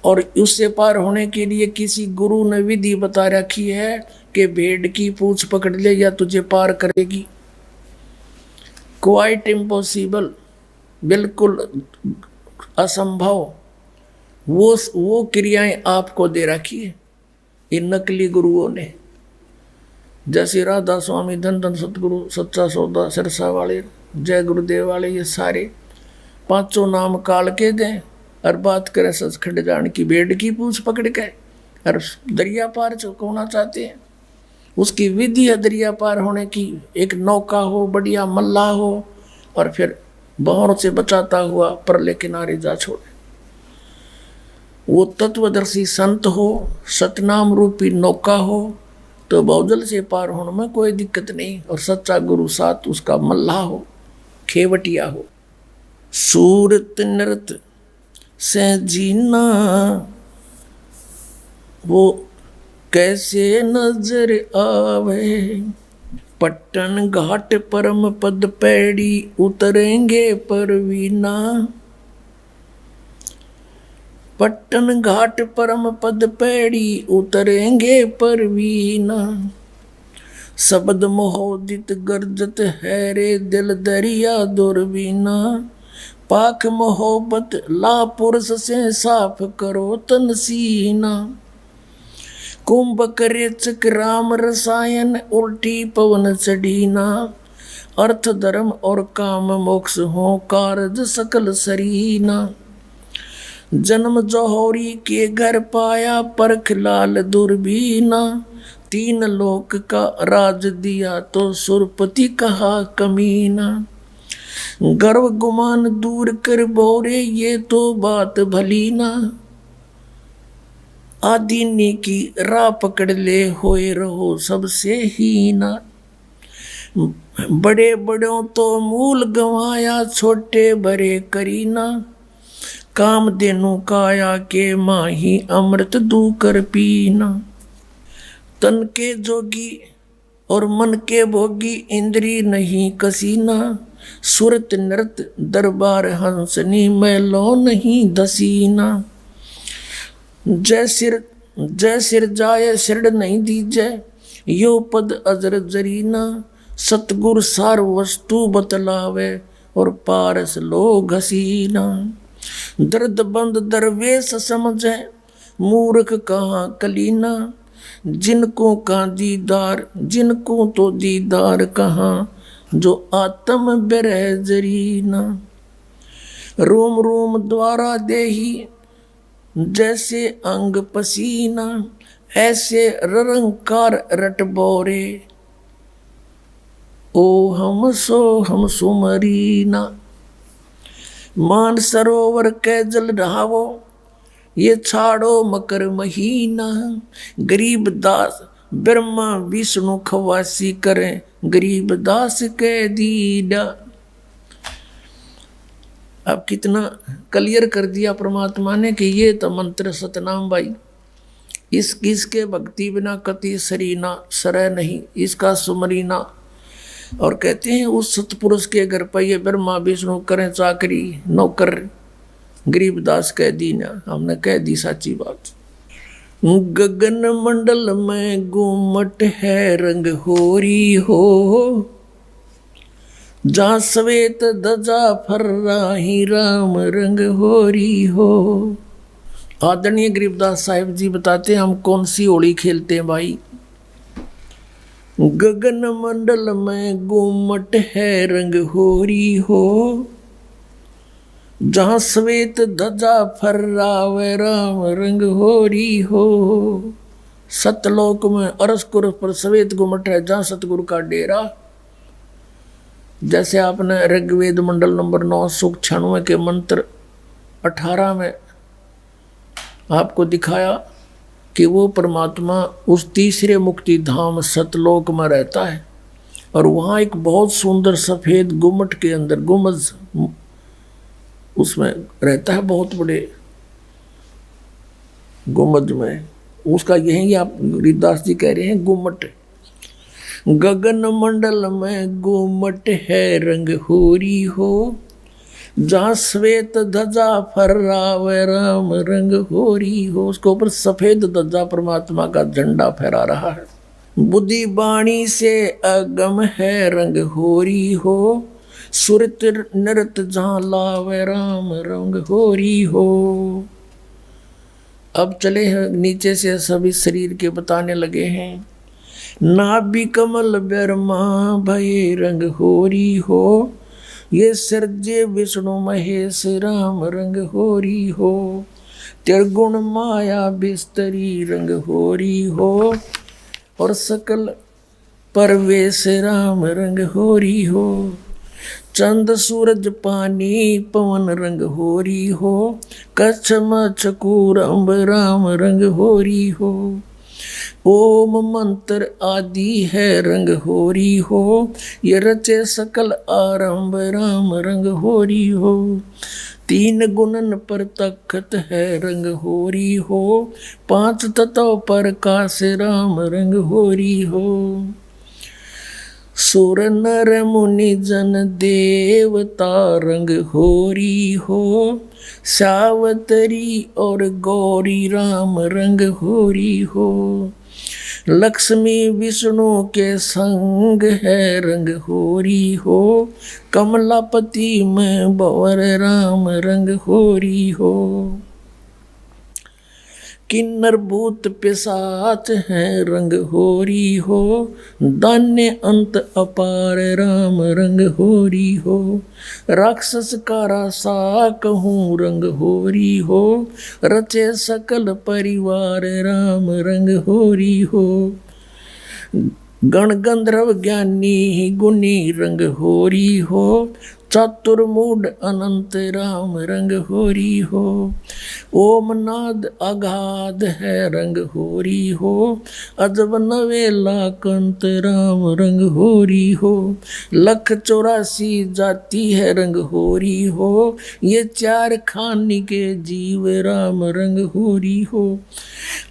और उससे पार होने के लिए किसी गुरु ने विधि बता रखी है कि भेड़ की पूंछ पकड़ ले या तुझे पार करेगी। क्वाइट इम्पॉसिबल, बिल्कुल असंभव, वो क्रियाएं आपको दे रखी है इन नकली गुरुओं ने। जैसे राधा स्वामी, धन धन सतगुरु, सच्चा सौदा, सिरसा वाले, जय गुरुदेव वाले, ये सारे पांचों नाम काल के दें और बात करें सचखंड जान की। भेड़ की पूंछ पकड़ के और दरिया पार होना चाहते हैं, उसकी विधि है दरिया पार होने की। एक नौका हो, बढ़िया मल्ला हो, और फिर बहरों से बचाता हुआ परले किनारे जा छोड़े। वो तत्वदर्शी संत हो, सतनाम रूपी नौका हो, तो बहुजल से पार होने में कोई दिक्कत नहीं। और सच्चा गुरु साथ उसका मल्ला हो, खेवटिया हो। सूरत नृत से जीना वो कैसे नजर आवे, पट्टन घाट परम पद पैड़ी उतरेंगे परवीना। पट्टन घाट परम पद पैड़ी उतरेंगे परवीना। शब्द मोहोदित गर्जत है रे दिल दरिया दुर्बीना। पाक मोहब्बत ला पुरुष से साफ करो तन सीना। कुंभ रेचक राम रसायन उल्टी पवन चढ़ीना। अर्थ धर्म और काम मोक्ष हो कारज सकल सरीना। जन्म जौहरी के घर पाया परख लाल दुर्बीना। तीन लोक का राज दिया तो सुरपति कहा कमीना। गर्व गुमान दूर कर बोरे ये तो बात भली ना। आदीनी की राह पकड़ ले होए रहो सबसे हीना। बड़े बड़ों तो मूल गंवाया छोटे बड़े करीना। काम देनु काया के माही अमृत दू कर पीना। तन के जोगी और मन के भोगी इंद्री नहीं कसीना। सुरत नृत दरबार हंसनी मैलो नहीं दसीना। जय सिर जाए सिर नहीं दीजे यो पद अजर जरीना। सतगुर सार वस्तु बतलावे और पारस लो घसीना। दर्द बंद दरवेश समझे मूर्ख कहाँ कलीना। जिनको का दीदार जिनको तो दीदार कहाँ जो आत्म बिरह जरीना। रोम रोम द्वारा देही जैसे अंग पसीना। ऐसे ररंकार रट बोरे ओ हम सुमरीना। मान सरोवर के जल रहावो ये छाड़ो मकर महीना। गरीब दास ब्रह्मा विष्णु खवासी करें गरीब दास के दीना। अब कितना क्लियर कर दिया परमात्मा ने कि ये तो मंत्र सतनाम भाई, इसके भक्ति बिना कति सरीना सरय नहीं, इसका सुमरीना। और कहते हैं उस सतपुरुष के घर पर ये ब्रह्मा विष्णु करें चाकरी नौकर गरीबदास कह दीना। हमने कह दी साची बात। गगन मंडल में गुमट है रंग होरी हो। जहाँ श्वेत ध्वजा फर्राही राम रंग होरी हो। आदरणीय गरीबदास साहिब जी बताते हैं हम कौन सी होली खेलते हैं भाई। गगन मंडल में गुमट है रंग होरी हो। जहाँ श्वेत ध्वजा फर्रावे राम रंग होरी हो। सतलोक में अरसकुर पर श्वेत गुमट है जहाँ सतगुरु का डेरा। जैसे आपने ऋग्वेद मंडल नंबर 9 सूक्त 96 के मंत्र 18 में आपको दिखाया कि वो परमात्मा उस तीसरे मुक्ति धाम सतलोक में रहता है। और वहाँ एक बहुत सुंदर सफ़ेद गुम्मट के अंदर गुम्बज उसमें रहता है, बहुत बड़े गुम्बज में। उसका यही आप गरीबदास जी कह रहे हैं गुम्मट। गगन मंडल में गुम्मट है रंग होरी हो। जहाँ श्वेत ध्वजा फहरावे राम रंग होरी हो, उसके ऊपर सफेद ध्वजा परमात्मा का झंडा फहरा रहा है। बुद्धि वाणी से अगम है रंग होरी हो, सुरत नृत जहाँ लावे राम रंग होरी हो। अब चले हैं नीचे से सभी शरीर के बताने लगे हैं। नाभि कमल ब्रह्मा भय रंग होरी हो, ये सर्जे विष्णु महेश राम रंग होरी हो। त्रिगुण माया बिस्तरी रंग होरी हो, और सकल परवेश राम रंग होरी हो। चंद सूरज पानी पवन रंग होरी हो, कच्छ मच्छ कूरम्ब राम रंग होरी हो। ओम मंत्र आदि है रंग होरी हो, ये रचे सकल आरंभ राम रंग होरी हो। तीन गुणन पर तखत है रंग होरी हो, पांच तत्व पर काश राम रंग होरी हो। सुर नर मुनि जन देवता रंग होरी हो, सावतरी और गौरी राम रंग होरी हो। लक्ष्मी विष्णु के संग है रंग होरी हो, कमलापति में बवर राम रंग होरी हो। किन्नर भूत पिशाच हैं रंग होरी हो, दान्य अंत अपार राम रंग होरी हो। राक्षस कारा सा कहूँ रंग होरी हो, रचे सकल परिवार राम रंग होरी हो। गण गंधर्व ज्ञानी गुनी रंग होरी हो, चतुर्मूड अनंत राम रंग होरी हो। ओम नाद अगाध है रंग होरी हो, अजब नवेला कंत राम रंग होरी हो। लख 84 जाति है रंग होरी हो, ये चार खानी के जीव राम रंग होरी हो।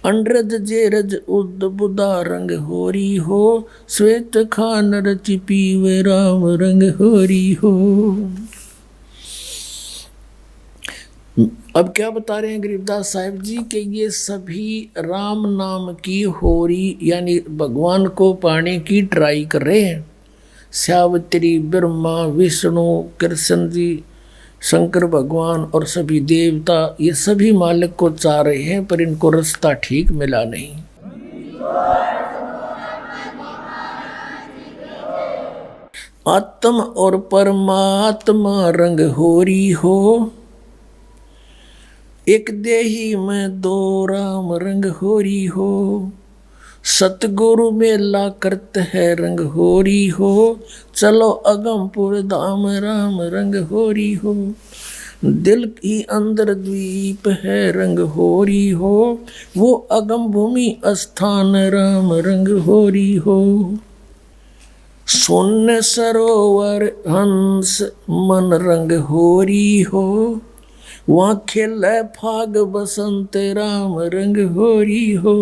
अंड्रज जेरज उद बुदा रंग होरी हो, श्वेत खान रच पीवे राम रंग होरी हो। अब क्या बता रहे हैं गरीबदास साहिब जी कि ये सभी राम नाम की होरी यानी भगवान को पाने की ट्राई कर रहे हैं। सावित्री, ब्रह्मा, विष्णु, कृष्ण जी, शंकर भगवान और सभी देवता, ये सभी मालिक को चाह रहे हैं, पर इनको रास्ता ठीक मिला नहीं। आत्म और परमात्मा रंग होरी हो, एक देही में दो राम रंग होरी हो। सतगुरु मेला करते है रंग होरी हो, चलो अगमपुर धाम राम रंग होरी हो। दिल की अंदर द्वीप है रंग होरी हो, वो अगम भूमि स्थान राम रंग होरी हो। शून्य सरोवर हंस मन रंग होरी हो, वहाँ खेले फाग बसंत राम रंग होरी हो।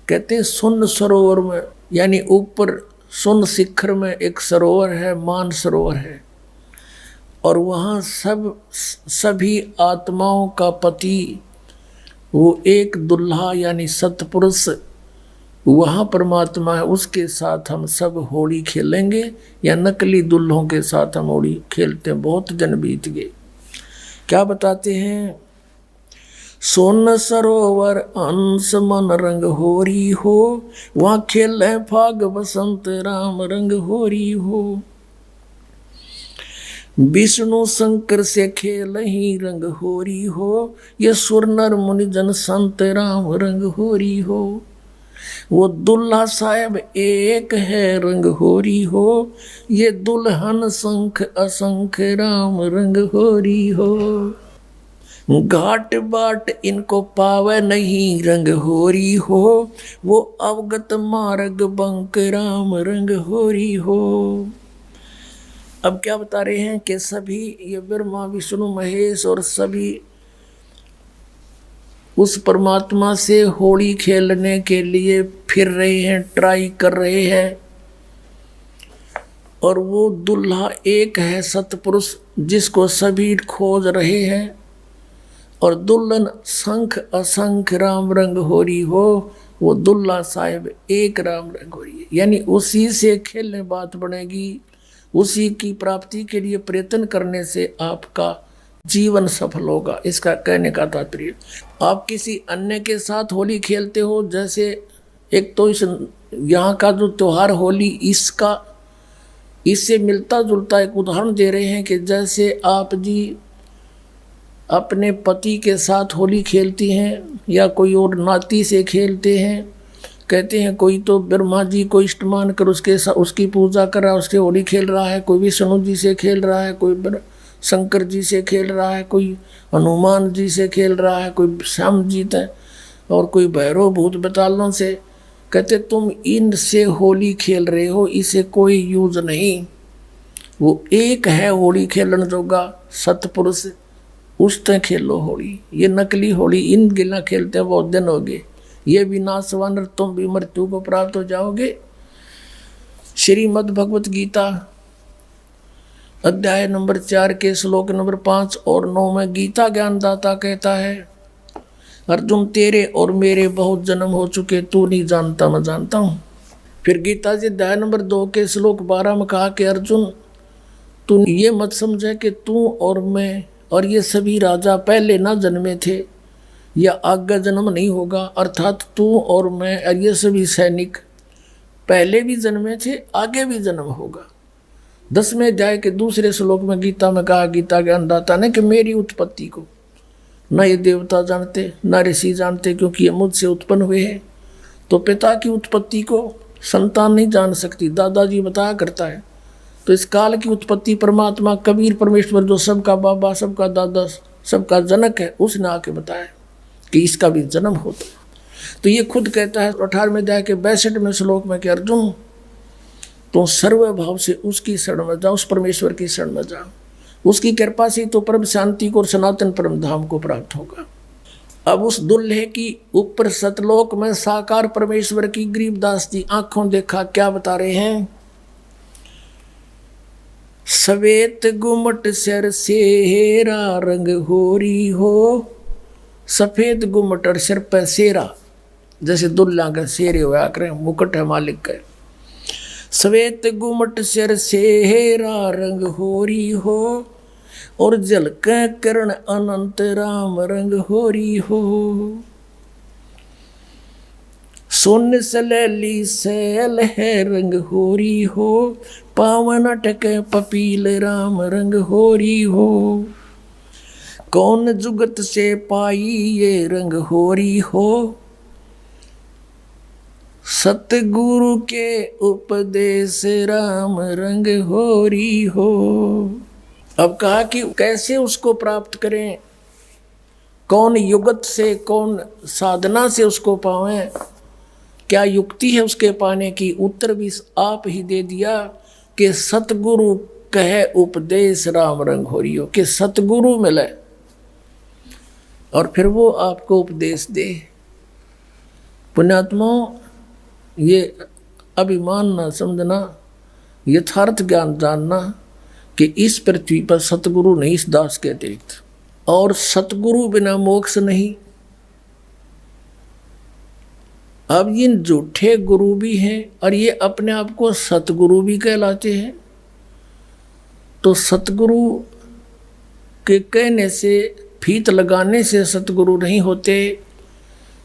कहते हैं शून्य सरोवर में, यानी ऊपर शून्य शिखर में एक सरोवर है, मान सरोवर है, और वहाँ सभी आत्माओं का पति वो एक दुल्हा यानी सतपुरुष वहाँ परमात्मा है, उसके साथ हम सब होली खेलेंगे, या नकली दुल्हों के साथ हम होली खेलते हैं। बहुत जन बीत गए। क्या बताते हैं? सोन सरोवर अंश मन रंग होरी हो, वहाँ खेले फाग बसंत राम रंग होरी हो। विष्णु शंकर से खेल ही रंग होरी हो, ये सुर नर मुनि जन संत राम रंग होरी हो। वो दुल्हा साहब एक है रंग होरी हो, ये दुल्हन शंख असंख राम रंग होरी हो। घाट बाट इनको पावे नहीं रंग होरी हो, वो अवगत मार्ग बंक राम रंग होरी हो। अब क्या बता रहे हैं कि सभी ये ब्रह्मा विष्णु महेश और सभी उस परमात्मा से होली खेलने के लिए फिर रहे हैं, ट्राई कर रहे हैं, और वो दुल्हा एक है सतपुरुष जिसको सभी खोज रहे हैं, और दुल्हन संख असंख राम रंग होरी हो, वो दुल्हा साहिब एक राम रंग होरी है। यानी उसी से खेलने बात बनेगी, उसी की प्राप्ति के लिए प्रयत्न करने से आपका जीवन सफल होगा। इसका कहने का तात्पर्य, आप किसी अन्य के साथ होली खेलते हो, जैसे एक तो इस यहाँ का जो त्योहार होली इससे मिलता जुलता एक उदाहरण दे रहे हैं कि जैसे आप जी अपने पति के साथ होली खेलती हैं या कोई और नाती से खेलते हैं। कहते हैं कोई तो ब्रह्मा जी को इष्ट मान कर उसकी पूजा कर रहा है, उसके होली खेल रहा है, कोई विष्णु जी से खेल रहा है, कोई शंकर जी से खेल रहा है, कोई हनुमान जी से खेल रहा है, कोई श्याम जी है, और कोई भैरव भूत बतालों से। कहते तुम इनसे होली खेल रहे हो, इसे कोई यूज नहीं। वो एक है होली खेलन जोगा सतपुरुष, उससे खेलो होली। ये नकली होली इन गिला खेलते हैं बहुत दिन हो गए, ये विनाशवान, तुम भी मृत्यु को प्राप्त हो जाओगे। श्रीमद् भगवत गीता अध्याय नंबर 4 के श्लोक नंबर 5 और 9 में गीता ज्ञानदाता कहता है, अर्जुन तेरे और मेरे बहुत जन्म हो चुके, तू नहीं जानता मैं जानता हूँ। फिर गीता जी अध्याय नंबर 2 के श्लोक 12 में कहा कि अर्जुन तू ये मत समझे कि तू और मैं और ये सभी राजा पहले ना जन्मे थे या आगे जन्म नहीं होगा, अर्थात तू और मैं और ये सभी सैनिक पहले भी जन्मे थे, आगे भी जन्म होगा। 10वें अध्याय के दूसरे श्लोक में गीता में कहा गीता ज्ञानदाता ने कि मेरी उत्पत्ति को न ये देवता जानते न ऋषि जानते, क्योंकि ये मुझसे उत्पन्न हुए हैं। तो पिता की उत्पत्ति को संतान नहीं जान सकती, दादाजी बताया करता है। तो इस काल की उत्पत्ति परमात्मा कबीर परमेश्वर जो सबका बाबा सबका दादा सबका जनक है, उसने आके बताया कि इसका भी जन्म होता है। तो ये खुद कहता है 18वें अध्याय के 62वें श्लोक में कि अर्जुन तो सर्वभाव से उसकी शरण में जा, उस परमेश्वर की शरण में जा, उसकी कृपा से तो परम शांति को और सनातन परम धाम को प्राप्त होगा। अब उस दुल्हे की ऊपर सतलोक में साकार परमेश्वर की गरीबदास जी आंखों देखा क्या बता रहे हैं, सवेत गुमट सिर सेरा रंग होरी हो। सफेद गुमट और सिर पर सेरा, जैसे दुल्ला का शेरे हुआ करें, मुकुट है मालिक का। सवेत गुमट सिर सेरा रंग होरी हो, और झलक किरण अनंत राम रंग होरी हो। सोन सलैली सैल है रंग होरी हो, पावन अटक पपील राम रंग होरी हो। कौन जुगत से पाई ये रंग होरी हो, सतगुरु के उपदेश राम रंग होरी हो। अब कहा कि कैसे उसको प्राप्त करें, कौन युगत से कौन साधना से उसको पावें, क्या युक्ति है उसके पाने की। उत्तर भी आप ही दे दिया कि सतगुरु कहे उपदेश राम रंग होरी हो, कि सतगुरु मिले और फिर वो आपको उपदेश दे। पुण्यात्मा ये अभिमान ना समझना, यथार्थ ज्ञान जानना कि इस पृथ्वी पर सतगुरु नहीं इस दास के अतिरिक्त, और सतगुरु बिना मोक्ष नहीं। अब ये झूठे गुरु भी हैं और ये अपने आप को सतगुरु भी कहलाते हैं। तो सतगुरु के कहने से, फीत लगाने से सतगुरु नहीं होते।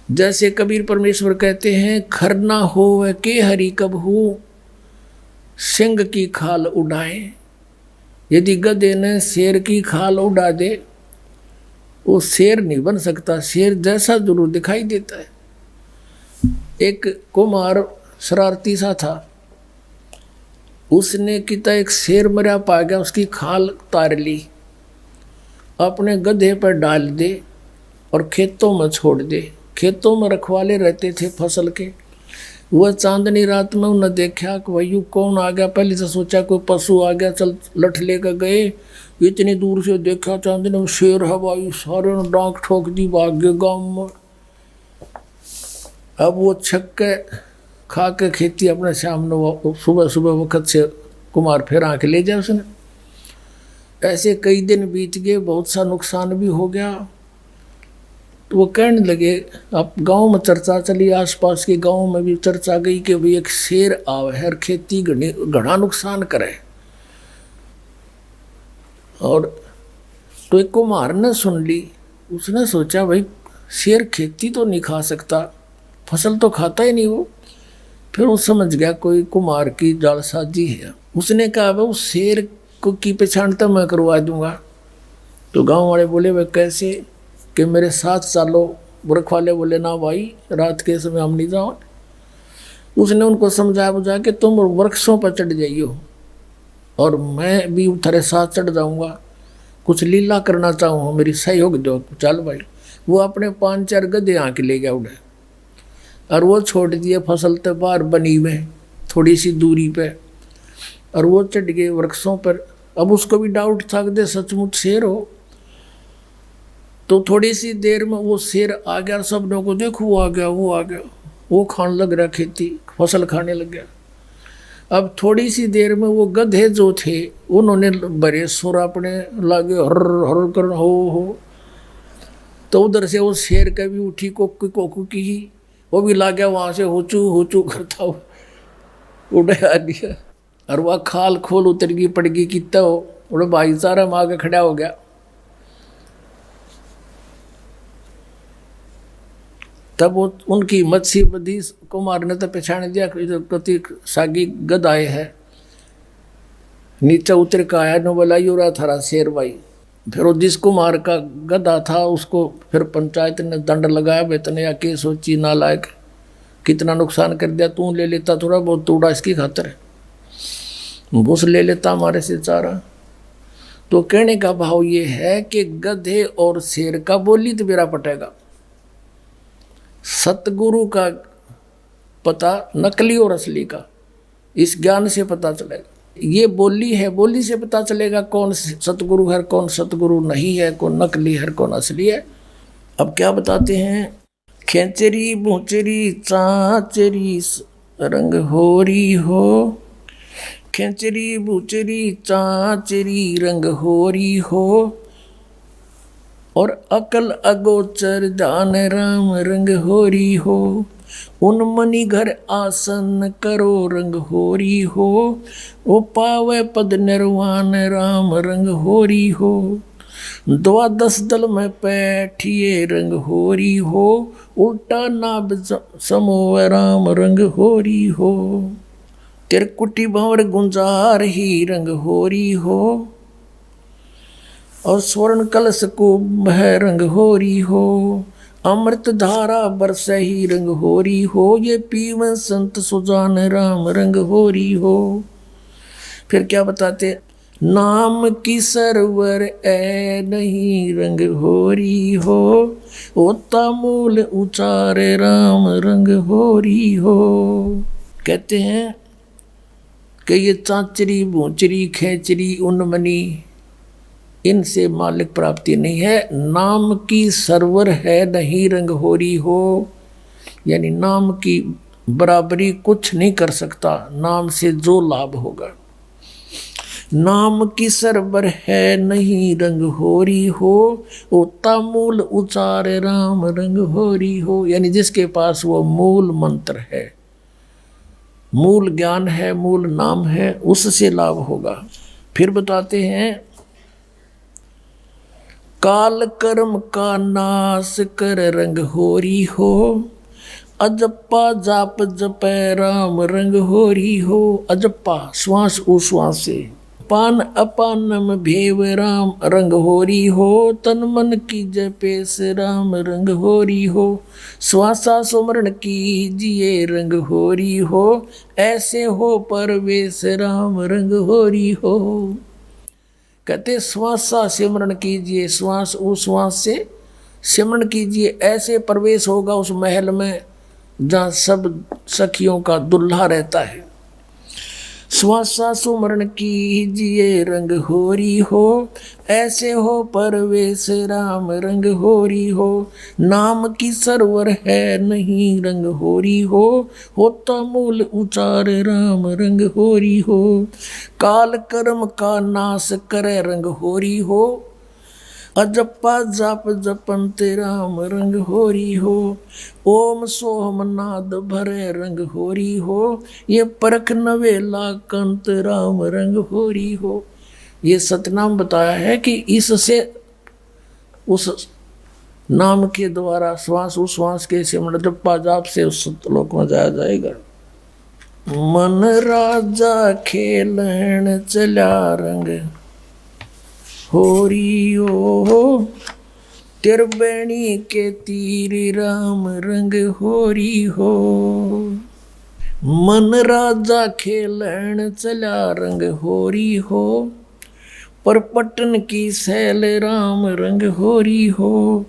जैसे कबीर परमेश्वर कहते हैं, खरना हो के हरि कब हो, सिंह की खाल उड़ाए। यदि गधे ने शेर की खाल उड़ा दे, वो शेर नहीं बन सकता, शेर जैसा जरूर दिखाई देता है। एक कुमार शरारती सा था, उसने किता एक शेर मरा पा गया, उसकी खाल तार ली, अपने गधे पर डाल दे और खेतों में छोड़ दे। खेतों में रखवाले रहते थे फसल के। वह चांदनी रात में उन्हें देखा कि वही कौन आ गया। पहले से सोचा कोई पशु आ गया, चल लठ लेकर गए। इतनी दूर से देखा चांदनी में शेर हवाई, सारे ने डांक ठोक दी, भाग गए गाँव में। अब वो छक्के खा के खेती अपने सामने सुबह सुबह वक्त से कुमार फिर आके ले जाए उसने। ऐसे कई दिन बीत गए, बहुत सा नुकसान भी हो गया। तो वो कहने लगे, अब गांव में चर्चा चली, आसपास के गांव में भी चर्चा गई कि भाई एक शेर आवे है, खेती घना नुकसान करे। और तो एक कुम्हार ने सुन ली, उसने सोचा भाई शेर खेती तो नहीं खा सकता, फसल तो खाता ही नहीं वो। फिर वो समझ गया कोई कुम्हार की जालसाजी है। उसने कहा भाई उस शेर को की पहचान तो मैं करवा दूंगा। तो गांव वाले बोले भाई कैसे, कि मेरे साथ चलो। बुरख वाले बोले ना भाई, रात के समय हम नहीं जाओ। उसने उनको समझा बुझा के तुम वृक्षों पर चढ़ जाइयो और मैं भी तेरे साथ चढ़ जाऊंगा, कुछ लीला करना चाहूँ, मेरी सहयोग दो। चल भाई, वो अपने 5-4 गधे आके ले गया उड़े, और वो छोड़ दिए फसल तो बाहर बनी में थोड़ी सी दूरी पे, और वो चढ़ गए वृक्षों पर। अब उसको भी डाउट था कि सचमुच शेर हो। तो थोड़ी सी देर में वो शेर आ गया, सब लोगों को देखो वो आ गया, वो आ गया, वो खाने लग रहा, खेती फसल खाने लग गया। अब थोड़ी सी देर में वो गधे जो थे उन्होंने बड़े सुर अपने लागे हर हर कर हो। तो उधर से वो शेर का भी उठी कोकू कोकू की ही, वो भी ला गया वहाँ से होचू करता हो उड़े आ गया। और वह खाल खोल उतर गई पड़ गई कितना हो, उड़े भाईचारा में आके खड़ा हो गया। तब वो उनकी मच्छी बदी कुमार ने तो पहचान दिया कति सागी गद आए है। नीचे उतर का आया न बोला यू रहा थारा शेर भाई। फिर वो जिस कुमार का गधा था उसको फिर पंचायत ने दंड लगाया, बेतने या के सोची नालायक, कितना नुकसान कर दिया, तू ले लेता थोड़ा बहुत तोड़ा इसकी खातर, भूस ले लेता हमारे से चारा। तो कहने का भाव ये है कि गधे और शेर का बोली तो मेरा पटेगा, सतगुरु का पता नकली और असली का इस ज्ञान से पता चलेगा। ये बोली है, बोली से पता चलेगा कौन सतगुरु है, कौन सतगुरु नहीं है, कौन नकली है, कौन असली है। अब क्या बताते हैं, खेचरी भूचरी चाचरी रंग होरी हो, खेचरी भूचरी चाचरी रंग होरी हो, और अकल अगोचर जान राम रंग होरी हो, उन मनी घर आसन करो रंग होरी हो, ओ पावे पद निर्वाण राम रंग होरी हो, 12 दल में बैठिए रंग होरी हो, उल्टा नाभ समो राम रंग होरी हो, तिरकुटी भंवर गुंजार ही रंग होरी हो, और स्वर्ण कलश को बह रंग होरी हो, अमृत धारा बरस ही रंग होरी हो, ये पीवन संत सुजान राम रंग होरी हो। फिर क्या बताते, नाम की सरवर ए नहीं रंग होरी हो, होता मूल उचारे राम रंग होरी हो। कहते हैं कि ये चाचरी भूचरी खेचरी उन्मनी इनसे मालिक प्राप्ति नहीं है, नाम की सरवर है नहीं रंग होरी हो, यानी नाम की बराबरी कुछ नहीं कर सकता, नाम से जो लाभ होगा। नाम की सरवर है नहीं रंग होरी हो, होता मूल उचारे राम रंग होरी हो, यानी जिसके पास वो मूल मंत्र है, मूल ज्ञान है, मूल नाम है, उससे लाभ होगा। फिर बताते हैं, काल कर्म का नाश कर रंग होरी हो, अजप्पा जाप जपै राम रंग होरी हो। अजप्पा श्वास उश्वास से, पान अपान में भेव राम रंग होरी हो, तन मन की जपेस राम रंग होरी हो, श्वासा सुमरण कीजिए रंग होरी हो, ऐसे हो परवेश राम रंग होरी हो। कहते श्वासा सिमरण कीजिए, श्वास उश्वास से सिमरण कीजिए, ऐसे प्रवेश होगा उस महल में जहाँ सब सखियों का दुल्हा रहता है। श्वासा सुमरण कीजिए रंग होरी हो, ऐसे हो परवेश राम रंग होरी हो। नाम की सरवर है नहीं रंग होरी हो, होता मूल उचार राम रंग होरी हो। काल कर्म का नाश करे रंग होरी हो, अजप्पा जाप जपंत राम रंग होरी हो। ओम सोहम नाद भरे रंग होरी हो, ये परख नवेला कंत राम रंग होरी हो। ये सतनाम बताया है कि इससे उस नाम के द्वारा श्वास उश्वास के सिमरण जप्पा जाप से उस सतलोक में जाया जाएगा। मन राजा खेलन चला रंग होरी हो, त्रिवेणी के तीर राम रंग होरी हो। मन राजा खेलन चला रंग होरी हो, पर पटन की सैल राम रंग होरी हो।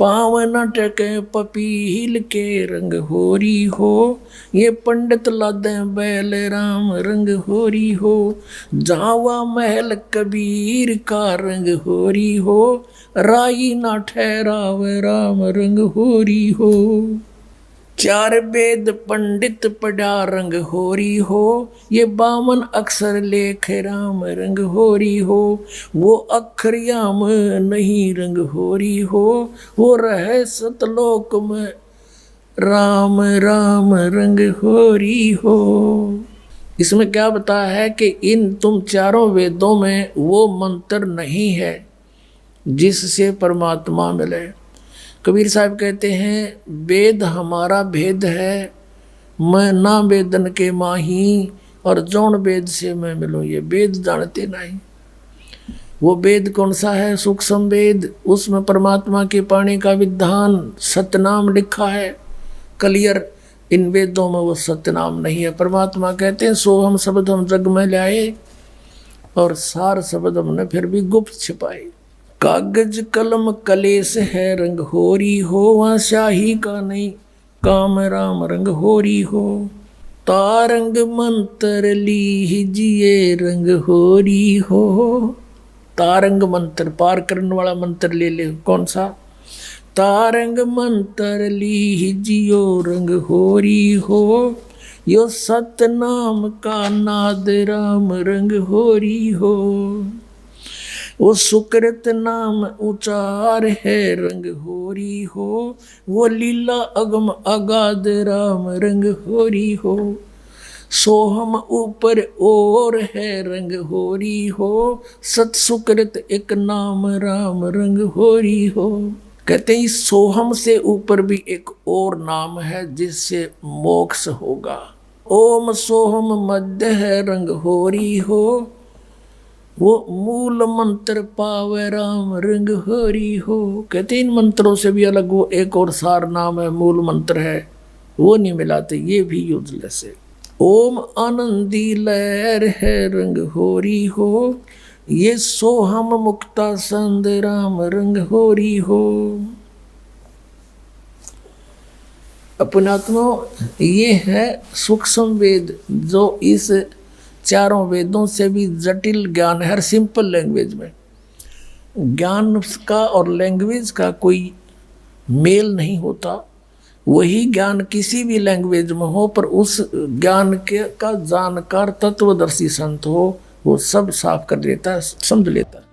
पावन टके पपील के रंग होरी हो, ये पंडित लादे बैल राम रंग होरी हो। जावा महल कबीर का रंग होरी हो, राई ना ठहराव राम रंग होरी हो। चार वेद पंडित पढ़ा रंग होरी हो, ये 52 अक्षर लेख राम रंग होरी हो। वो अक्षर याम नहीं रंग होरी हो, वो रहे सतलोक में राम राम रंग होरी हो। इसमें क्या बताया है कि इन तुम चारों वेदों में वो मंत्र नहीं है जिससे परमात्मा मिले। कबीर साहब कहते हैं वेद हमारा भेद है, मैं ना वेदन के माही, और जौन वेद से मैं मिलूँ ये वेद जानते नहीं। वो वेद कौन सा है? सूक्ष्म वेद, उसमें परमात्मा के पाने का विधान सतनाम लिखा है क्लियर। इन वेदों में वो सतनाम नहीं है। परमात्मा कहते हैं सो हम शब्द हम जग में लाए, और सार शब्द हमने फिर भी गुप्त छिपाए। कागज कलम कलेस है रंग होरी हो, वहाँ शाही का नहीं काम राम रंग होरी हो। तारंग मंत्र लीजिए रंग होरी हो, तारंग मंत्र पार करने वाला मंत्र ले ले। कौन सा? तारंग मंत्र लीजियो रंग होरी हो, यो सतनाम का नाद राम रंग होरी हो। वो सुकृत नाम उचार है रंग होरी हो, वो लीला अगम अगाध राम रंग होरी हो। सोहम ऊपर और है रंग होरी हो, सत सुकृत एक नाम राम रंग होरी हो। कहते हैं सोहम से ऊपर भी एक और नाम है जिससे मोक्ष होगा। ओम सोहम मध्य है रंग होरी हो, वो मूल मंत्र पावे राम रंग होरी हो। कहते इन मंत्रों से भी अलग वो एक और सार नाम है, मूल मंत्र है, वो नहीं मिलाते, ये भी यूजलेस है। ओम आनंदी लहर है रंग होरी हो, ये सोहम मुक्ता संद राम रंग होरी हो। अपनात्मा ये है सूक्ष्म वेद, जो इस चारों वेदों से भी जटिल ज्ञान है। हर सिंपल लैंग्वेज में ज्ञान का और लैंग्वेज का कोई मेल नहीं होता। वही ज्ञान किसी भी लैंग्वेज में हो, पर उस ज्ञान के का जानकार तत्वदर्शी संत हो, वो सब साफ कर देता है, समझ लेता है।